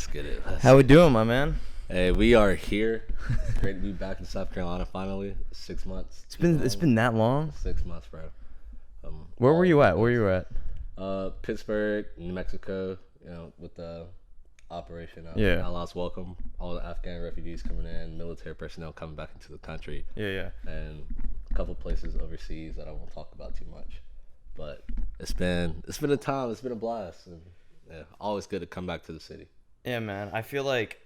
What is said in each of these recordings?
Let's get it. How we doing, my man? Hey, we are here. It's great to be back in South Carolina finally. 6 months. It's been that long. 6 months, bro. Where were you at? Where you at? Pittsburgh, New Mexico. With the operation. Yeah. Allah's welcome. All the Afghan refugees coming in, military personnel coming back into the country, Yeah. and a couple places overseas that I won't talk about too much. But it's been a time. It's been a blast. And, yeah, always good to come back to the city. Yeah, man. I feel like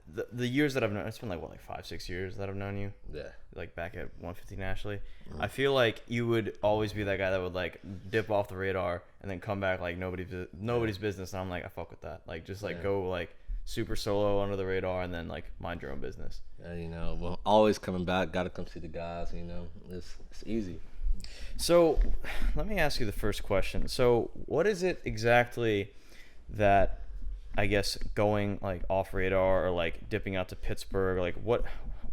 the years that I've known, it's been like 5-6 years that I've known you. Yeah. Like back at 115 Ashley. I feel like you would always be that guy that would like dip off the radar and then come back like nobody's business. And I'm like, I fuck with that. Like just like go like super solo under the radar and then like mind your own business. Yeah, well, always coming back. Got to come see the guys. It's easy. So let me ask you the first question. So what is it exactly that I guess going like off radar or like dipping out to Pittsburgh, like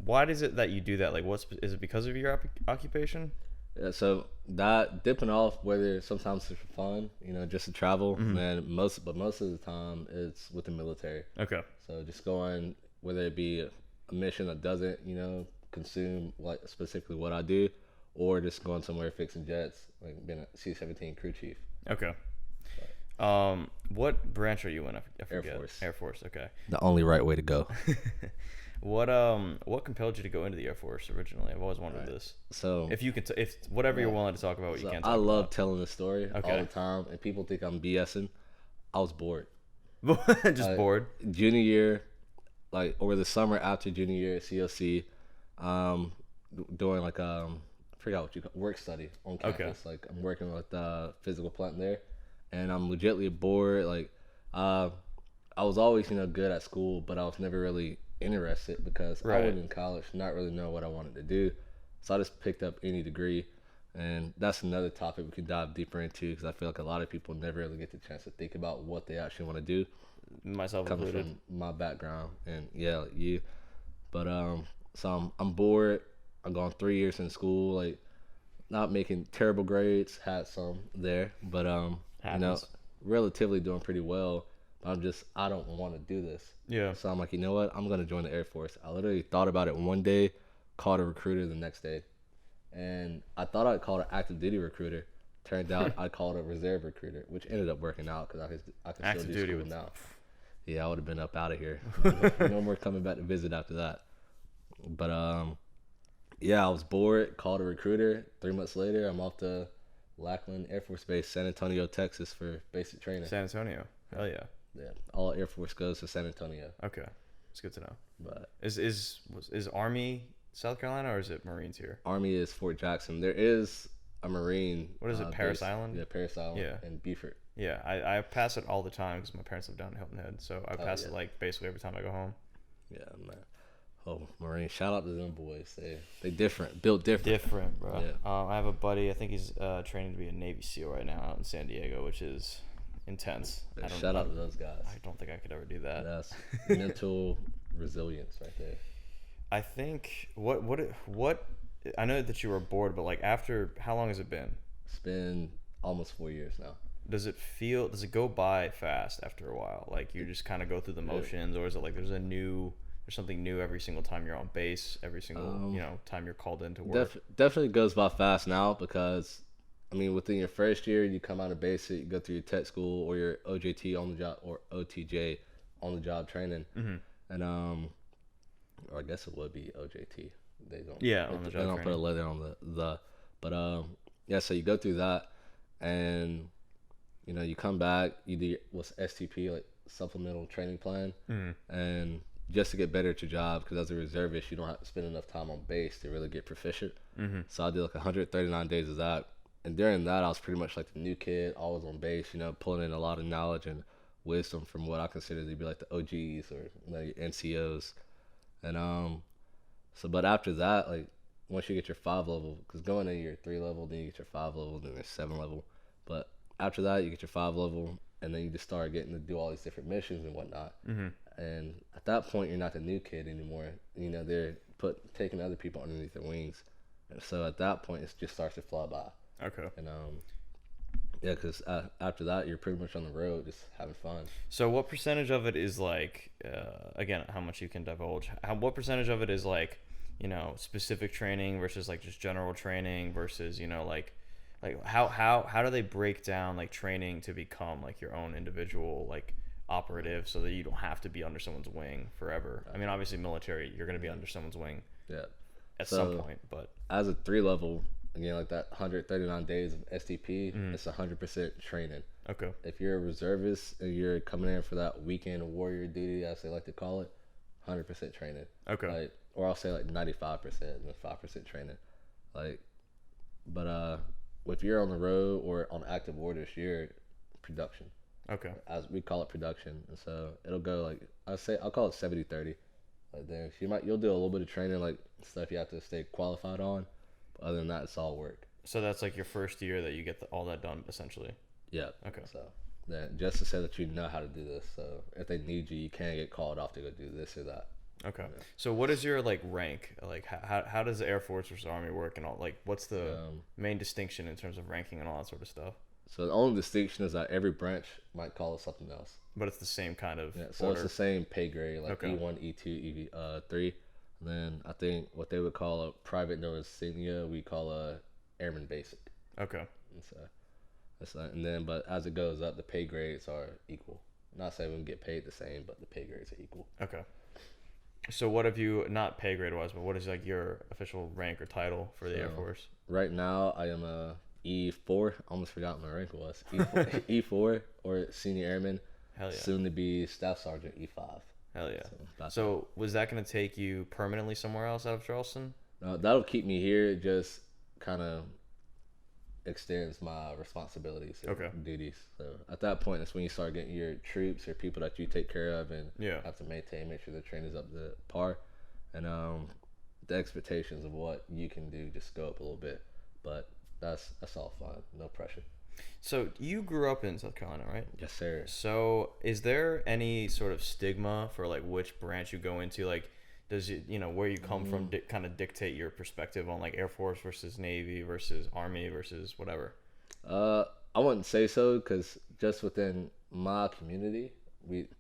why is it that you do that? Like is it because of your occupation? Yeah, so that dipping off, whether sometimes it's for fun, just to travel, and most of the time it's with the military. Okay. So just going, whether it be a mission that doesn't, consume like specifically what I do, or just going somewhere fixing jets, like being a C-17 crew chief. Okay. What branch are you in? I forget. Air Force. Air Force. Okay. The only right way to go. What compelled you to go into the Air Force originally? I've always wondered this. So if you could, if whatever you're willing to talk about, what you can. I love telling the story all the time, and people think I'm BSing. I was bored. Just bored. Junior year, like over the summer after junior year at COC, doing like I forgot what you call work study on campus. Okay. Like I'm working with the physical plant there, and I'm legitimately bored. Like I was always good at school, but I was never really interested because I went in college not really know what I wanted to do. So I just picked up any degree, and that's another topic we could dive deeper into because I feel like a lot of people never really get the chance to think about what they actually want to do. Myself coming included. from my background, and like you. But so I'm bored. I've gone 3 years in school, like not making terrible grades, had some there, but relatively doing pretty well. I don't want to do this. Yeah. So I'm like, you know what? I'm gonna join the Air Force. I literally thought about it one day, called a recruiter the next day, and I thought I'd called an active duty recruiter. Turned out I called a reserve recruiter, which ended up working out because I could active still do duty school with now. Yeah, I would have been up out of here. No more coming back to visit after that. But I was bored. Called a recruiter. 3 months later, I'm off to Lackland Air Force Base, San Antonio, Texas, for basic training. San Antonio. Hell yeah. Yeah, all Air Force goes to San Antonio. Okay, it's good to know. But is Army South Carolina or is it Marines here? Army is Fort Jackson. There is a Marine. What is it? Parris Island. Yeah, Parris Island. Yeah. And Beaufort. Yeah, I pass it all the time because my parents live down in Hilton Head, so I pass it like basically every time I go home. Yeah, man. Oh, Marine! Shout out to them boys. They different, built different. Different, bro. Yeah. I have a buddy. I think he's training to be a Navy SEAL right now out in San Diego, which is intense. Shout out to those guys. I don't think I could ever do that. That's mental resilience right there. I think what I know that you were bored, but like after how long has it been? It's been almost 4 years now. Does it go by fast after a while? Like you just kind of go through the motions, or is it like there's something new every single time you're on base, every single time you're called into work? Definitely goes by fast now because within your first year you come out of basic, you go through your tech school or your OJT on the job or OTJ on the job training, and or I guess it would be OJT. They don't. Yeah, on the job. They don't put a letter on the. But so you go through that, and you come back. You do what's STP, like supplemental training plan, and just to get better at your job, because as a reservist, you don't have to spend enough time on base to really get proficient. So I did like 139 days of that, and during that, I was pretty much like the new kid, always on base. Pulling in a lot of knowledge and wisdom from what I consider to be like the OGs or like NCOs, and but after that, like once you get your 5 level, because going in your 3 level, then you get your 5 level, then your 7 level, but after that you get your 5 level, and then you just start getting to do all these different missions and whatnot. And at that point, you're not the new kid anymore. They're taking other people underneath their wings, and so at that point, it just starts to fly by. Okay. And Yeah, because after that, you're pretty much on the road, just having fun. So what percentage of it is like, again, how much you can divulge? What percentage of it is like, specific training versus like just general training versus, like how do they break down like training to become like your own individual like operative so that you don't have to be under someone's wing forever? I mean, obviously military, you're going to be under someone's wing Yeah. at some point, but as a 3 level, again, like that 139 days of STP, it's 100% training. okay. If you're a reservist and you're coming in for that weekend warrior duty, as they like to call it, 100% training. Okay. Like, or I'll say like 95% and then 5% training. Like, but if you're on the road or on active orders, you're production. Okay. As we call it production, and so it'll go like I'll call it 70-30. Like then you'll do a little bit of training, like stuff you have to stay qualified on. But other than that, it's all work. So that's like your first year that you get all that done essentially. Yeah. Okay. So then just to say that you know how to do this, so if they need you, you can't get called off to go do this or that. Okay. Yeah. So what is your like rank? Like how does the Air Force versus Army work and all? Like what's the main distinction in terms of ranking and all that sort of stuff? So the only distinction is that every branch might call it something else. But it's the same kind of so order. It's the same pay grade, like okay. E1, E2, E3. And then I think what they would call a private known as senior, we call a airman basic. Okay. And so that's that. And then, but as it goes up, the pay grades are equal. Not saying we get paid the same, but the pay grades are equal. Okay. So what have you, not pay grade wise, but what is like your official rank or title for the Air Force? Right now, I am a E4. Almost forgot my rank was. E4 or senior airman. Hell yeah. Soon to be staff sergeant E5. Hell yeah. So was that going to take you permanently somewhere else out of Charleston? No, that'll keep me here. It just kind of extends my responsibilities and duties. So at that point, that's when you start getting your troops or people that you take care of and have to make sure the training's up to par. And the expectations of what you can do just go up a little bit. But that's all fine. No pressure. So you grew up in South Carolina, right? Yes, sir. So is there any sort of stigma for like which branch you go into? Like, does it, where you come from kind of dictate your perspective on like Air Force versus Navy versus Army versus whatever? I wouldn't say so, because just within my community,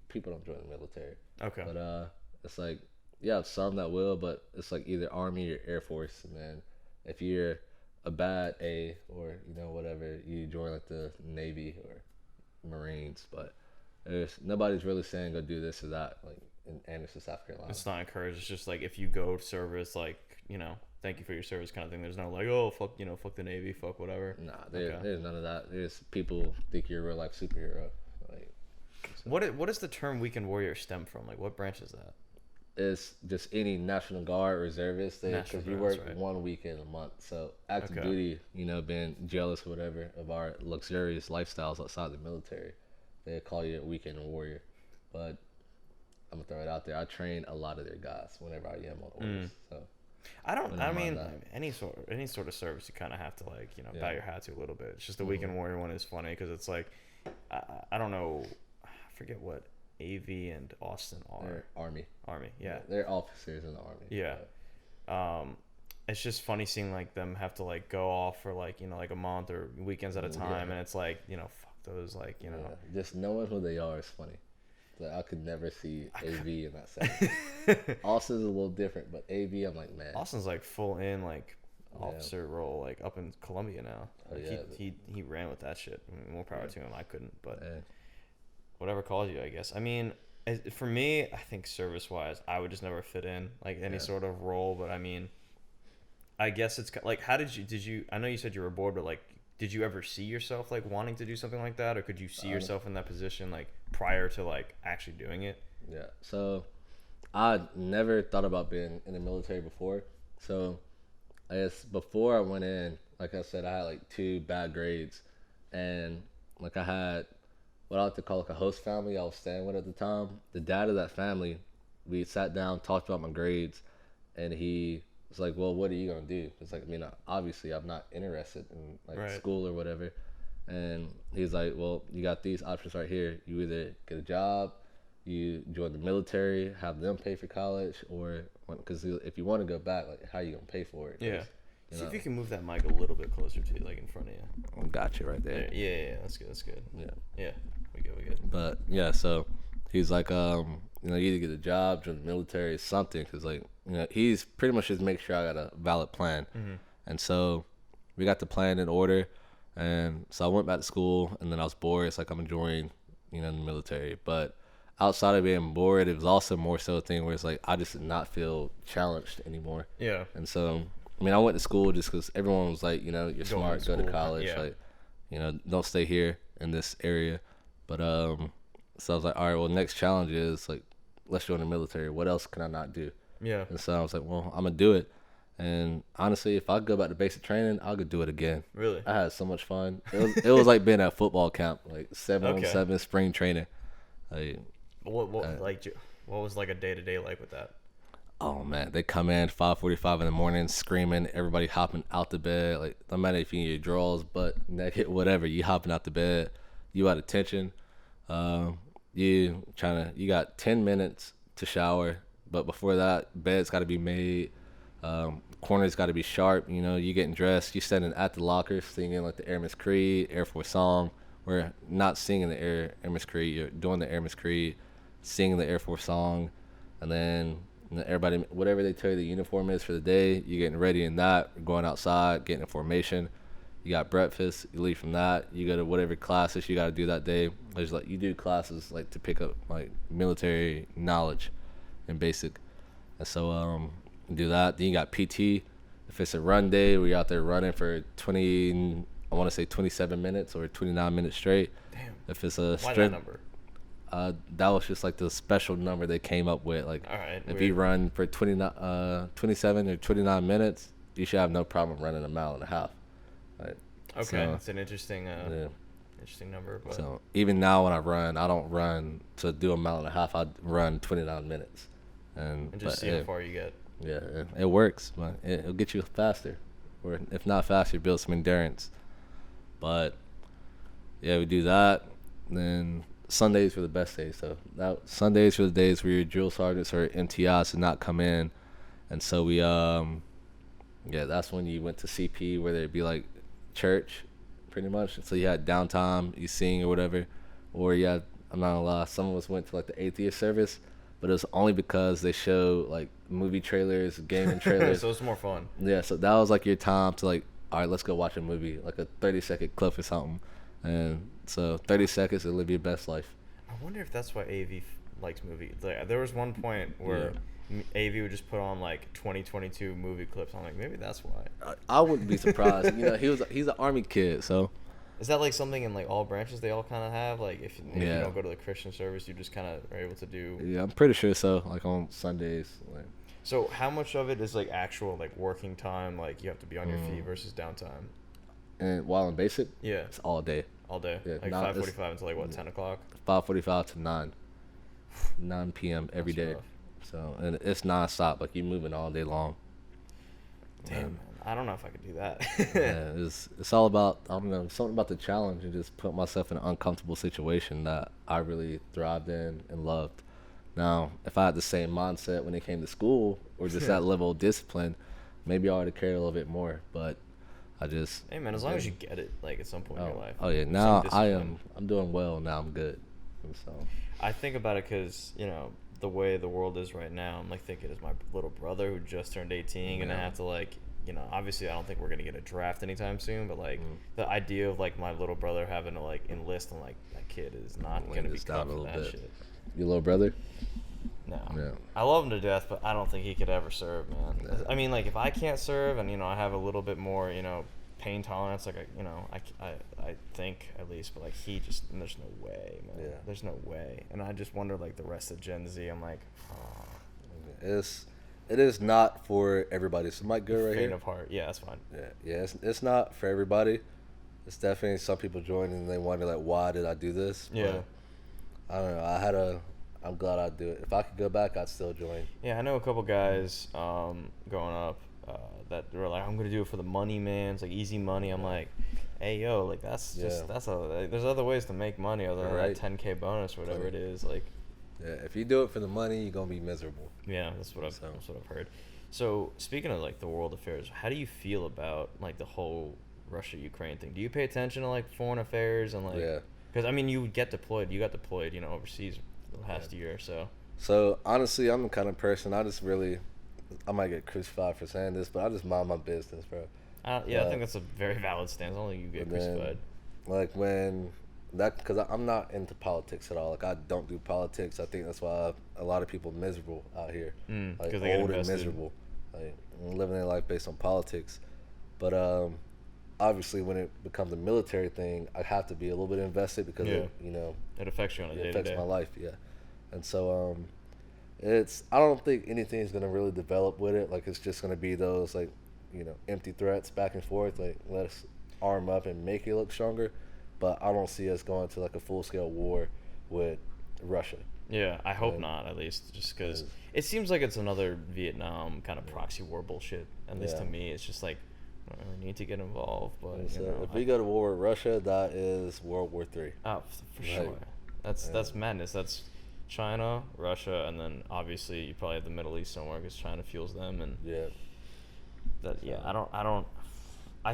people don't join the military. Okay. But it's like, yeah, some that will, but it's like either Army or Air Force, and then if you're a bad A or whatever, you join like the Navy or Marines. But nobody's really saying go do this or that like in Anderson, South Carolina. It's not encouraged. It's just like if you go to service, like thank you for your service kind of thing. There's no like, oh fuck, fuck the Navy, fuck whatever. Nah, there's none of that. There's people think you're a real life superhero. Like, so. What does the term weekend warrior stem from? Like what branch is that? It's just any National Guard reservist, because you work 1 weekend a month. So active duty, being jealous or whatever of our luxurious lifestyles outside the military, they call you a weekend warrior. But I'm gonna throw it out there. I train a lot of their guys whenever I am on orders. So I mean any sort of service you kind of have to like bow your hat to a little bit. It's just the weekend warrior one is funny because it's like I don't know, I forget what AV and Austin are. They're Army, yeah. They're officers in the Army. Yeah. It's just funny seeing like them have to like go off for like like a month or weekends at a time, and it's like fuck those like just knowing who they are is funny. Like, I could never see AV in that setting. Austin's a little different, but AV, I'm like, man. Austin's like full in like officer role, like up in Columbia now. Oh, like, he ran with that shit. I mean, more power to him. I couldn't, but whatever calls you, I guess. I mean, for me, I think service-wise, I would just never fit in like any sort of role. But I mean, I guess it's like, how did you? I know you said you were bored, but like, did you ever see yourself like wanting to do something like that, or could you see yourself in that position like prior to like actually doing it? Yeah. So I never thought about being in the military before. So I guess before I went in, like I said, I had like 2 bad grades, and like I had what I like to call like a host family I was staying with at the time. The dad of that family, we sat down, talked about my grades, and he was like, well, what are you going to do? It's like, I mean, obviously I'm not interested in like school or whatever. And he's like, well, you got these options right here. You either get a job, you join the military, have them pay for college, or because if you want to go back, like how you going to pay for it? Yeah. See if you can move that mic a little bit closer to you, like in front of you. Got you right there. Yeah, that's good. That's good. Yeah, we good. But yeah, so he's like, you either get a job, join the military, or something, because like, he's pretty much just make sure I got a valid plan. Mm-hmm. And so we got the plan in order, and so I went back to school, and then I was bored. It's like I'm enjoying, the military, but outside of being bored, it was also more so a thing where it's like I just did not feel challenged anymore. Yeah. And so, I went to school just because everyone was like, you're smart, go to college, like, don't stay here in this area. But so I was like, all right, well, next challenge is like, let's join the military. What else can I not do? Yeah. And so I was like, well, I'm gonna do it. And honestly, if I go back to basic training, I'll go do it again. Really? I had so much fun. It was like being at football camp, like 7-on-7 spring training. Like, what was like a day-to-day like with that? Oh man, they come in 5:45 in the morning, screaming. Everybody hopping out the bed. Like, no matter if you need your drawers, butt naked, whatever, you hopping out the bed. You out of tension. You got 10 minutes to shower, but before that, bed's got to be made. Corners got to be sharp. You getting dressed. You standing at the locker, singing like the Airman's Creed, Air Force song. We're not singing the Airman's Creed. You're doing the Airman's Creed, singing the Air Force song, and then everybody, whatever they tell you the uniform is for the day, you're getting ready in that. You're going outside, getting in formation. You got breakfast. You leave from that. You go to whatever classes you got to do that day. There's like you do classes like to pick up like military knowledge and basic, and so do that. Then you got PT. If it's a run day where you're out there running for 27 minutes or 29 minutes straight. Damn. If it's a Why that number? That was just like the special number they came up with. Like, all right, if weird. you run for 27 or 29 minutes, you should have no problem running a mile and a half. Right? Okay, it's an interesting number. But. So even now when I run, I don't run to do a mile and a half. I run 29 minutes, and just see how far you get. Yeah, it works, but it'll get you faster, or if not faster, build some endurance. But yeah, we do that. Then Sundays were the best days. So Sundays were the days where your drill sergeants or MTIs did not come in, and so we that's when you went to CP, where there'd be like church, pretty much. So you had downtime, you sing or whatever, or I'm not gonna lie, some of us went to like the atheist service, but it was only because they show like movie trailers, gaming trailers. So it's more fun. Yeah, so that was like your time to like, all right, let's go watch a movie, like a 30-second clip or something. And so 30 seconds to live your best life. I wonder if that's why AV likes movies. Like, there was one point where AV would just put on like 2022 movie clips. I'm like, maybe that's why. I wouldn't be surprised. He's an Army kid, so. Is that like something in like all branches they all kind of have? Like if you don't go to the Christian service, you just kind of are able to do. Yeah, I'm pretty sure so. Like on Sundays. Like. So how much of it is like actual like working time? Like you have to be on your feet versus downtime. And while in basic, yeah, it's all day. All day. Yeah, like 5:45 until like what, 10 o'clock? 5:45 to 9 p.m. every day. Rough. So, and it's nonstop. Like, you're moving all day long. Damn, man. I don't know if I could do that. Yeah, it's all about, I don't know, something about the challenge and just put myself in an uncomfortable situation that I really thrived in and loved. Now, if I had the same mindset when it came to school or just that level of discipline, maybe I would have cared a little bit more. But I just... Hey, man, as long as you get it, like, at some point in your life. Oh, yeah. Now I'm doing well. Now I'm good. And so I think about it because, the way the world is right now, I'm, like, thinking as my little brother who just turned 18, and I have to, like... obviously I don't think we're going to get a draft anytime soon, but, like, the idea of, like, my little brother having to, like, enlist and, like, that kid is not going to be cut for that shit. Your little brother? No. Yeah. I love him to death, but I don't think he could ever serve, man. Yeah. I mean, like, if I can't serve and, I have a little bit more, pain tolerance, like, I think, at least, but, like, he just, there's no way, man. Yeah. There's no way. And I just wonder, like, the rest of Gen Z, I'm like, oh. It is not for everybody. So Mike good right here. Faint of heart. Yeah, that's fine. Yeah. It's not for everybody. It's definitely some people join and they wonder like, why did I do this? Yeah. But I don't know. I'm glad I do it. If I could go back, I'd still join. Yeah, I know a couple guys growing up that were like, I'm gonna do it for the money, man. It's like easy money. I'm like, hey yo, like that's there's other ways to make money other than that 10K bonus or whatever it is. Like. Yeah, if you do it for the money, you're gonna be miserable. Yeah, that's what I've heard. So speaking of like the world affairs, how do you feel about like the whole Russia Ukraine thing? Do you pay attention to like foreign affairs and like? Yeah. Because I mean, you get deployed. You got deployed, overseas the past year or so. So honestly, I'm the kind of person I might get crucified for saying this, but I just mind my business, bro. Yeah, I think that's a very valid stance. I don't think you get crucified. Like when because I'm not into politics at all. Like I don't do politics. I think that's why a lot of people miserable out here, like old and miserable, like living their life based on politics. But obviously, when it becomes a military thing, I have to be a little bit invested because it affects you on a day-to-day. It affects my life, yeah. And so I don't think anything's gonna really develop with it. Like it's just gonna be those like empty threats back and forth. Like let's arm up and make it look stronger. But I don't see us going to like a full-scale war with Russia. Yeah, I hope not, at least, just because it seems like it's another Vietnam kind of proxy war bullshit. At least to me, it's just like, I don't really need to get involved. But if we go to war with Russia, that is World War III. Oh, for sure. That's madness. That's China, Russia, and then obviously you probably have the Middle East somewhere because China fuels them. And I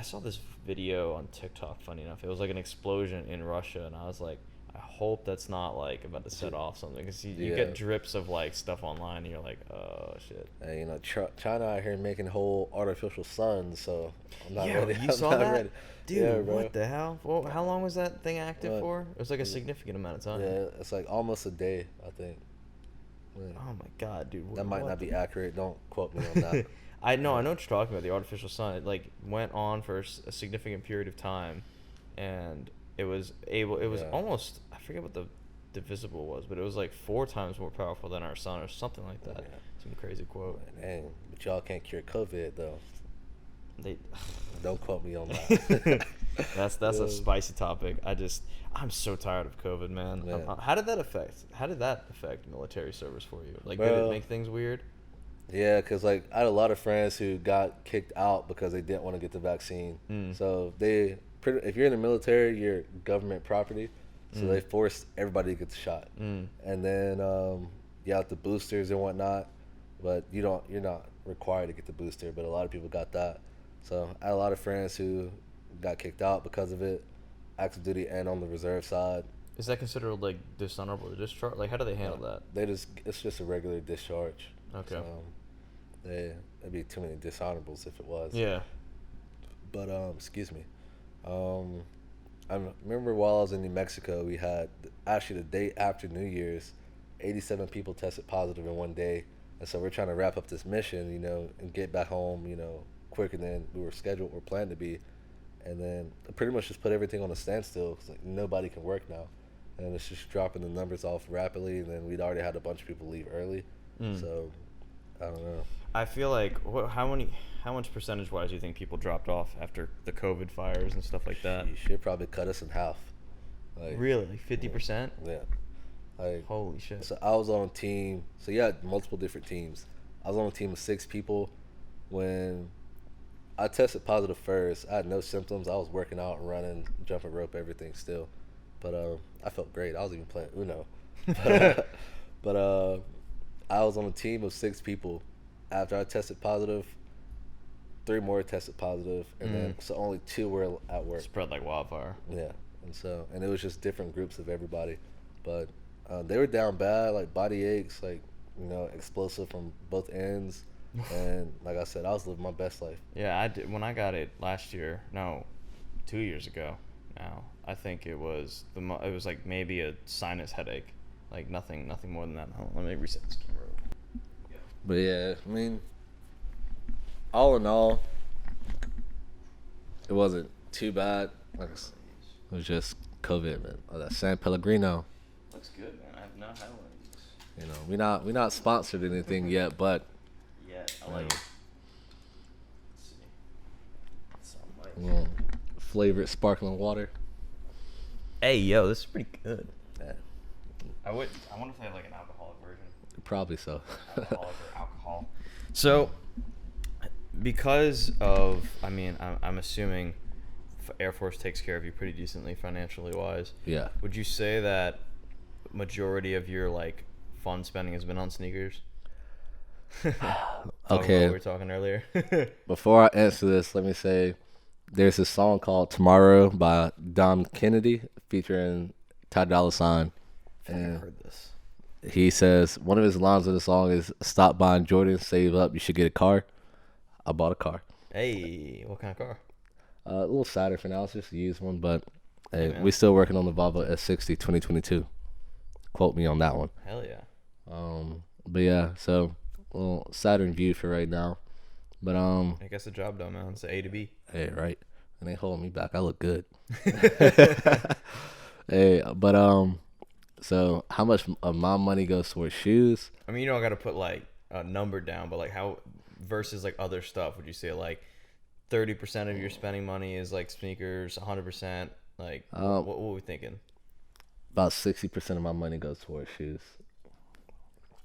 saw this video on TikTok, funny enough. It was like an explosion in Russia, and I was like, I hope that's not like about to set off something, because you get drips of like stuff online and you're like, oh shit. And China out here making whole artificial suns, so I'm not ready. You saw that? Ready. Dude, what the hell? Well, how long was that thing active for? It was like a significant amount of time. Yeah, it's like almost a day, I think. Yeah. Oh my god, dude. That might not be accurate. Don't quote me on that. I know what you're talking about, the artificial sun. It like went on for a significant period of time, and it was almost, I forget what the divisible was, but it was like 4 times more powerful than our sun or something like that. Yeah. Some crazy quote. Dang, but y'all can't cure COVID though. They don't quote me on that. That's a spicy topic. I'm so tired of COVID, man. Yeah. How did that affect military service for you? Like, did it make things weird? Yeah, because like I had a lot of friends who got kicked out because they didn't want to get the vaccine. So if you're in the military, you're government property. So they forced everybody to get the shot. And then you have the boosters and whatnot, but you're not required to get the booster. But a lot of people got that. So I had a lot of friends who got kicked out because of it, active duty and on the reserve side. Is that considered like dishonorable discharge? Like, how do they handle that? It's just a regular discharge. Okay. It'd be too many dishonorables if it was. Yeah. But excuse me. I remember while I was in New Mexico, we had actually the day after New Year's, 87 people tested positive in one day, and so we're trying to wrap up this mission, and get back home, quicker than we were scheduled or planned to be, and then pretty much just put everything on a standstill because like nobody can work now, and it's just dropping the numbers off rapidly, and then we'd already had a bunch of people leave early, so I don't know. I feel like how much percentage wise do you think people dropped off after the COVID fires and stuff like that? You should probably cut us in half. Like, really? Like 50%? Yeah. Like, holy shit. So I was on a team. So you had multiple different teams. I was on a team of 6 people. When I tested positive first, I had no symptoms. I was working out, running, jumping rope, everything still. But I felt great. I was even playing Uno. But I was on a team of 6 people. After I tested positive, 3 more tested positive, and then so only 2 were at work. Spread like wildfire. Yeah, and it was just different groups of everybody, but they were down bad, like body aches, like explosive from both ends, and like I said, I was living my best life. Yeah, I did when I got it last year. No, 2 years ago. Now I think it was like maybe a sinus headache, like nothing more than that. Hold on, let me reset this camera. But yeah, I mean, all in all, it wasn't too bad. It was just COVID, man. Oh, that San Pellegrino. Looks good, man. I have not had one of these. We're not sponsored anything yet, but I like it. Let's see. Flavored sparkling water. Hey, yo, this is pretty good. Yeah. I wonder if they have like an alcoholic version. Probably so. Alcoholic or alcohol. So, because of, I'm assuming Air Force takes care of you pretty decently financially wise. Yeah. Would you say that majority of your like fun spending has been on sneakers? Talking about what we Okay, were talking earlier. before I answer this, let me say there's a song called "Tomorrow" by Dom Kennedy featuring Ty Dolla Sign, I feel like I've and heard this. he says one of his lines of the song is "Stop buying Jordans, save up, you should get a car." I bought a car. Hey, what kind of car? A little sadder for now, it's just a used one, but Hey, hey, man. we still working on the Volvo S60 2022. Quote me on that one. Hell yeah. But yeah, so a little Saturn view for right now. But I guess the job done, man. It's the A to B. hey, right, and they holding me back. I look good. Hey, but so how much of my money goes towards shoes? I mean, you don't got to put like a number down, but like how versus like other stuff, would you say like 30% of your spending money is like sneakers, 100%? Like, what were we thinking? About 60% of my money goes towards shoes.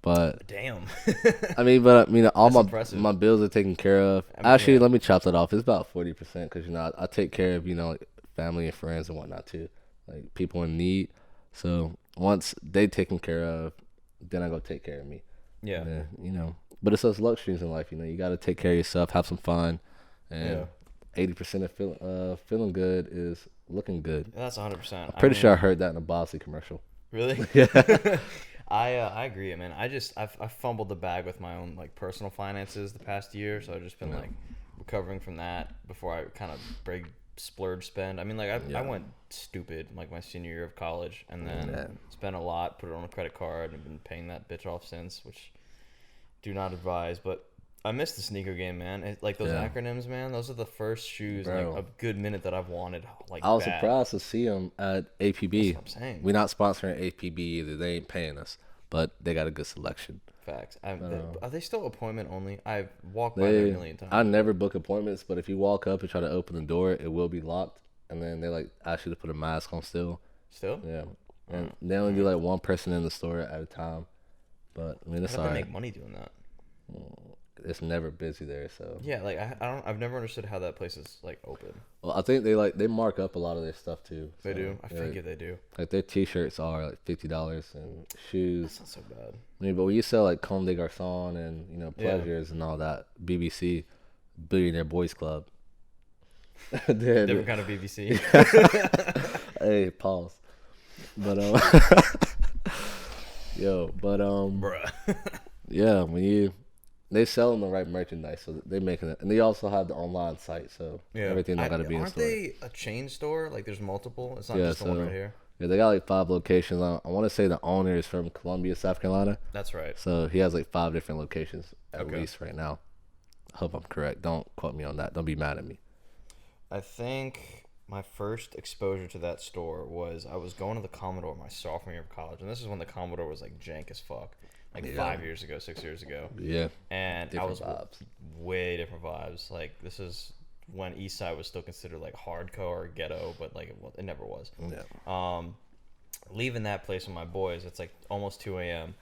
But Damn. all That's my impressive. my bills are taken care of. I mean, Actually, yeah. let me chop that off. It's about 40% because I take care of like family and friends and whatnot too, like people in need. So once they taken care of, then I go take care of me. Yeah. And then, but it's those luxuries in life. You got to take care of yourself, have some fun, and Yeah. 80% of feeling good is looking good. That's 100%. Pretty sure I heard that in a Bosley commercial. Really? Yeah. I agree, man. I fumbled the bag with my own like personal finances the past year, so I've just been like recovering from that before I kind of break splurge spend. I mean, like I went stupid like my senior year of college, and then spent a lot, put it on a credit card, and been paying that bitch off since, which do not advise. But I miss the sneaker game, man. Like those acronyms, man. Those are the first shoes in like a good minute that I've wanted. Like I was bad. surprised to see them at APB. That's what I'm saying. We're not sponsoring APB either. They ain't paying us, but they got a good selection. Facts. Are they still appointment only? I've walked by there a million times. I never book appointments, but if you walk up and try to open the door, it will be locked, and then they like ask you to put a mask on still. Still? Yeah, and they only do like one person in the store at a time. But I mean, it's How do they alright. make money doing that? It's never busy there, so. Yeah, like I've never understood how that place is like open. Well, I think they mark up a lot of their stuff too. They so, do. I yeah, figure they do. like their T-shirts are like $50 and shoes. That's not so bad. I mean, but when you sell like Comme des Garçons and Pleasures and all that, BBC, Billionaire Boys Club. then, Different kind of BBC. hey, pause. But Bruh. yeah, they selling the right merchandise, so they making it, and they also have the online site, so everything don't gotta be in Aren't store. they a chain store? Like there's multiple. It's not Yeah, just the one so- right here. Yeah, they got like 5 locations. I want to say the owner is from Columbia, South Carolina. That's right. So he has like 5 different locations at Okay. least right now. I hope I'm correct. Don't quote me on that. Don't be mad at me. I think my first exposure to that store was I was going to the Commodore my sophomore year of college, and this is when the Commodore was like jank as fuck, like 5 years ago, 6 years ago. Yeah. And I was Different vibes. way different vibes. Like this is when East Side was still considered like hardcore or ghetto, but like it never was. Yeah. Leaving that place with my boys, it's like almost 2 a.m.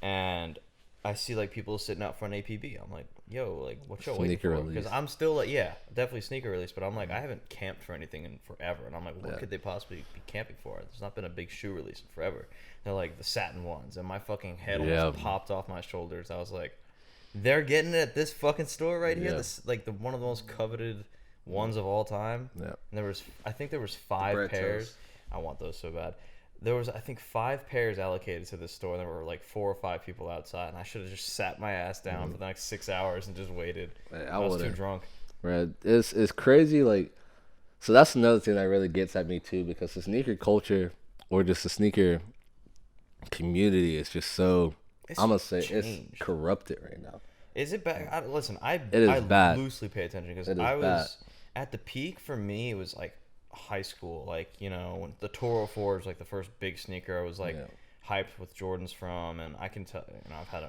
and I see like people sitting out front of APB. I'm like, yo, like what y'all waiting Sneaker for? release. Because I'm still like, yeah, definitely sneaker release, but I'm like, I haven't camped for anything in forever, and I'm like, what could they possibly be camping for? There's not been a big shoe release in forever. They're like the satin ones, and my fucking head almost popped off my shoulders. I was like, they're getting it at this fucking store right here. Yeah. This like the one of the most coveted ones of all time. Yeah. And I think there was 5 bread pairs. toast. I want those so bad. There was I think 5 pairs allocated to this store. There were like 4 or 5 people outside, and I should have just sat my ass down for the next 6 hours and just waited. Hey, I was too would've. drunk. Right. It's crazy. Like, so that's another thing that really gets at me too, because the sneaker culture or just the sneaker community is just so. It's I'm gonna say changed. it's corrupted right now. Is it bad? Listen, I is bad. loosely pay attention because It is I was bad. at the peak for me. It was like high school, like when the Toro 4 was like the first big sneaker. I was like hyped with Jordans from, and I can tell I've had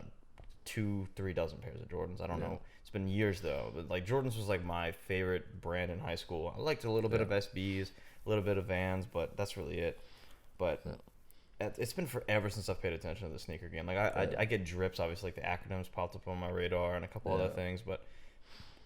2-3 dozen pairs of Jordans. I don't know. It's been years though, but like Jordans was like my favorite brand in high school. I liked a little bit of SBs, a little bit of Vans, but that's really it. But it's been forever since I've paid attention to the sneaker game. Like I get drips, obviously, like the acronyms popped up on my radar and a couple other things, but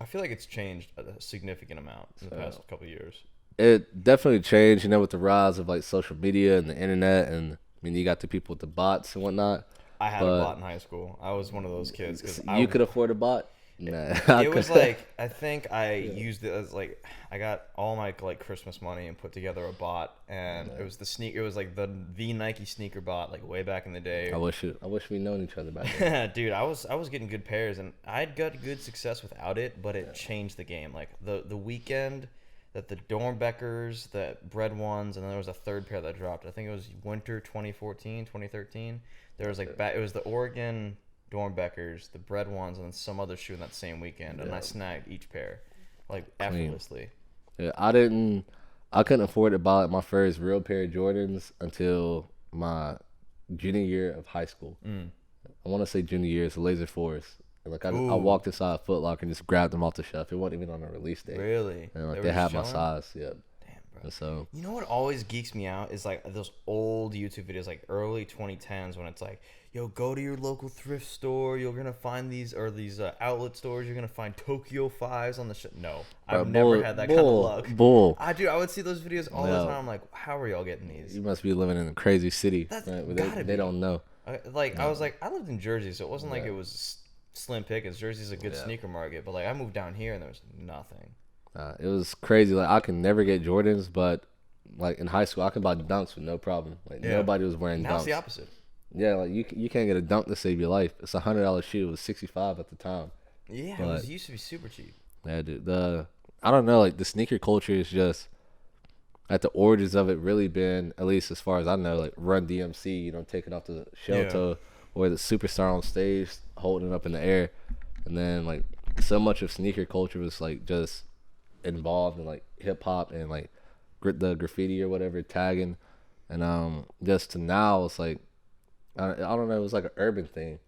I feel like it's changed a significant amount in the past couple of years. It definitely changed, with the rise of like social media and the internet, and I mean you got the people with the bots and whatnot. I had a But bot in high school. I was one of those kids because you could afford a bot. Nah, I it was couldn't. like I think I used it as like I got all my like Christmas money and put together a bot, and it was it was like the Nike sneaker bot like way back in the day. I wish we known each other back then. Dude, I was getting good pairs, and I'd got good success without it, but it changed the game. Like the weekend that the Dornbeckers, the Bread ones, and then there was a third pair that dropped. I think it was winter 2014, 2013. There was like it was the Oregon Dornbeckers, the Bread ones, and then some other shoe in that same weekend, and I snagged each pair like effortlessly. Yeah, I couldn't afford to buy my first real pair of Jordans until my junior year of high school. I want to say junior year. It's the Laser Force. And like I walked inside Foot Locker and just grabbed them off the shelf. It wasn't even on a release date. Really? And like they had my size. Yeah. Damn, bro. And so you know what always geeks me out is like those old YouTube videos, like early 2010s, when it's like, yo, go to your local thrift store. You're gonna find these outlet stores. You're gonna find Tokyo Fives on the No, I've never had that kind of luck. I would see those videos all the time. I'm like, how are y'all getting these? You must be living in a crazy city. That's right? They don't know. I was like, I lived in Jersey, so it wasn't like it was slim pickings. Jersey's a good sneaker market, but like I moved down here and there was nothing. It was crazy. Like I can never get Jordans, but like in high school, I could buy Dunks with no problem. Like nobody was wearing Dunks. Now it's the opposite. Yeah, like you can't get a Dunk to save your life. It's $100 shoe. It was $65 at the time. Yeah, it used to be super cheap. Yeah, dude. I don't know. Like the sneaker culture is just at the origins of it really been, at least as far as I know, like Run DMC. You know, taking off the shell toe, or the superstar on stage holding it up in the air, and then like so much of sneaker culture was like just involved in like hip hop and like the graffiti or whatever tagging, and just to now it's like. I don't know. It was like an urban thing.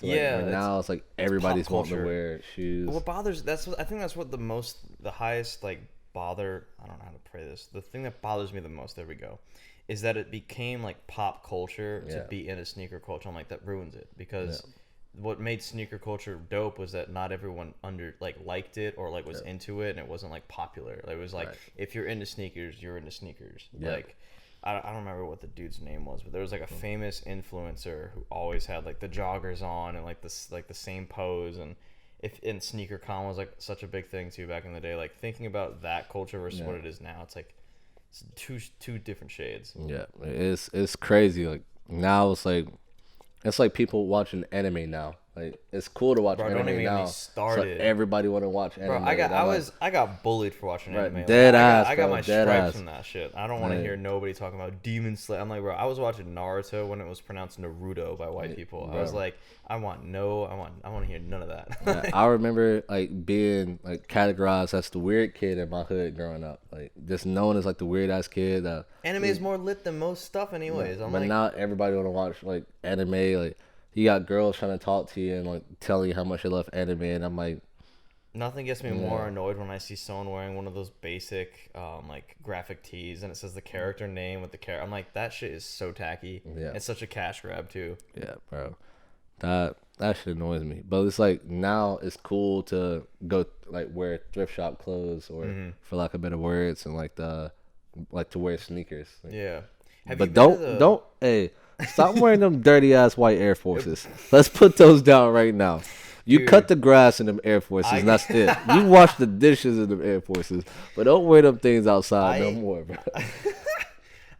So like, now it's like everybody's wanting to wear shoes. What bothers I think that's what the highest like bother. I don't know how to pray this. The thing that bothers me the most. There we go. Is that it became like pop culture to be into sneaker culture. I'm like that ruins it because what made sneaker culture dope was that not everyone liked it or like was into it, and it wasn't like popular. Like, it was like if you're into sneakers, you're into sneakers. Like. I don't remember what the dude's name was, but there was like a famous influencer who always had like the joggers on and like the same pose, and sneaker con was like such a big thing too back in the day. Like thinking about that culture versus what it is now, it's like it's two different shades. Yeah, it's crazy. Like now it's like people watching anime now. Like it's cool to watch anime now. So everybody want to watch anime. Bro, I got bullied for watching anime. I got my stripes from that shit. I don't want to hear nobody talking about Demon Slayer. I'm like, bro, I was watching Naruto when it was pronounced Naruto by white people. I was like, I want to hear none of that. I remember like being like categorized as the weird kid in my hood growing up. Like just known as like the weird ass kid. Anime is more lit than most stuff, anyways. But now everybody want to watch like anime. Like you got girls trying to talk to you and like telling you how much they love anime, and I'm like, nothing gets me more annoyed when I see someone wearing one of those basic like graphic tees and it says the character name with the character. I'm like, that shit is so tacky. Yeah, it's such a cash grab too. Yeah, bro, that shit annoys me. But it's like now it's cool to go like wear thrift shop clothes or for lack of better words, and like to wear sneakers. Like, yeah, but don't stop wearing them dirty ass white Air Forces. Let's put those down right now. You cut the grass in them Air Forces, and that's it. You wash the dishes in them Air Forces, but don't wear them things outside no more, bro.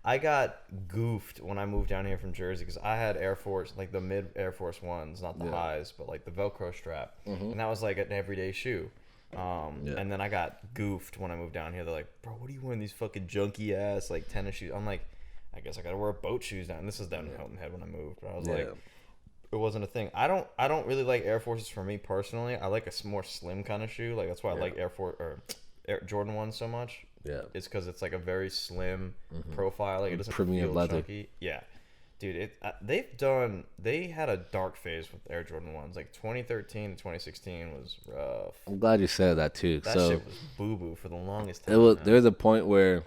I got goofed when I moved down here from Jersey because I had Air Force, like the mid Air Force ones, not the highs, but like the Velcro strap, and that was like an everyday shoe. And then I got goofed when I moved down here. They're like, bro, what are you wearing these fucking junky ass like tennis shoes? I'm like, I guess I gotta wear boat shoes now. And this is down in Hilton Head when I moved, but I was like, it wasn't a thing. I don't really like Air Forces for me personally. I like a more slim kind of shoe. Like that's why I like Air Jordan 1 so much. Yeah, it's because it's like a very slim profile. Like it doesn't feel chunky. Yeah, dude. They had a dark phase with Air Jordan 1s. Like 2013 to 2016 was rough. I'm glad you said that too. That shit was boo boo for the longest time. There was a point where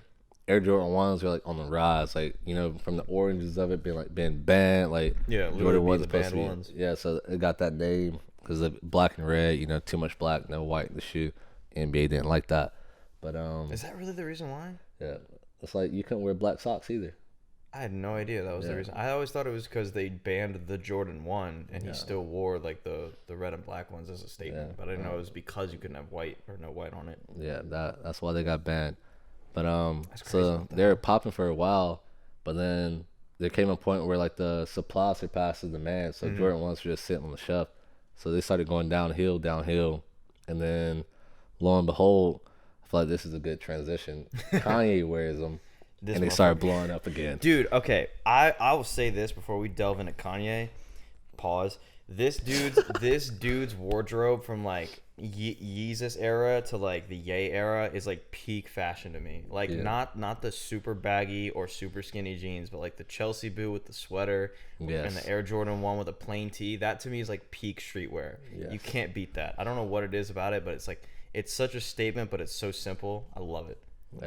Air Jordan 1s were like on the rise, like, you know, from the origins of it being banned, like Jordan 1's supposed to be ones. Yeah, so it got that name because of black and red, you know, too much black, no white in the shoe. NBA didn't like that. But is that really the reason why? Yeah. It's like you couldn't wear black socks either. I had no idea that was the Yeah. reason. I always thought it was because they banned the Jordan 1 and he Yeah. still wore like the red and black ones as a statement. Yeah. But I didn't know it was because you couldn't have white or no white on it. Yeah, that's why they got banned. But That's crazy so about that. they were popping for a while, but then there came a point where like the supply surpassed the demand. So Jordan ones were just sitting on the shelf. So they started going downhill, and then lo and behold, I feel like this is a good transition. Kanye wears them, This and they motherfucker. started blowing up again. Dude, okay. I will say this before we delve into Kanye. Pause. This dude's wardrobe from like Yeezus era to like the Ye era is like peak fashion to me. Like Yeah. not the super baggy or super skinny jeans, but like the Chelsea boot with the sweater and Yes. the Air Jordan 1 with a plain tee. That to me is like peak streetwear. Yes. You can't beat that. I don't know what it is about it, but it's like it's such a statement, but it's so simple. I love it.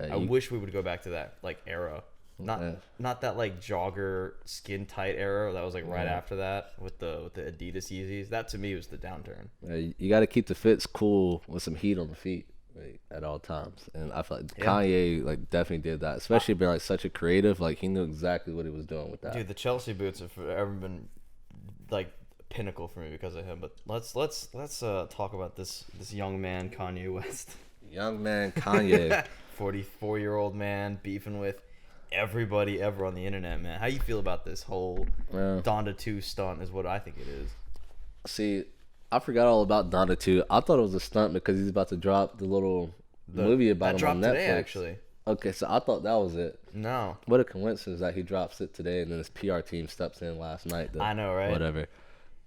I wish we would go back to that like era. Not that like jogger skin tight era that was like right after that with the Adidas Yeezys. That to me was the downturn. You got to keep the fits cool with some heat on the feet like, at all times, and I feel like Kanye like definitely did that, especially being like such a creative. Like he knew exactly what he was doing with that. Dude, the Chelsea boots have forever been like pinnacle for me because of him. But let's talk about this young man Kanye West. Young man Kanye. 44-year-old man beefing with everybody ever on the internet, man. How you feel about this whole Donda 2 stunt is what I think it is. See, I forgot all about Donda 2. I thought it was a stunt because he's about to drop the movie about him on Netflix. Today, actually. Okay, so I thought that was it. No. What a coincidence that he drops it today and then his PR team steps in last night. I know, right? Whatever.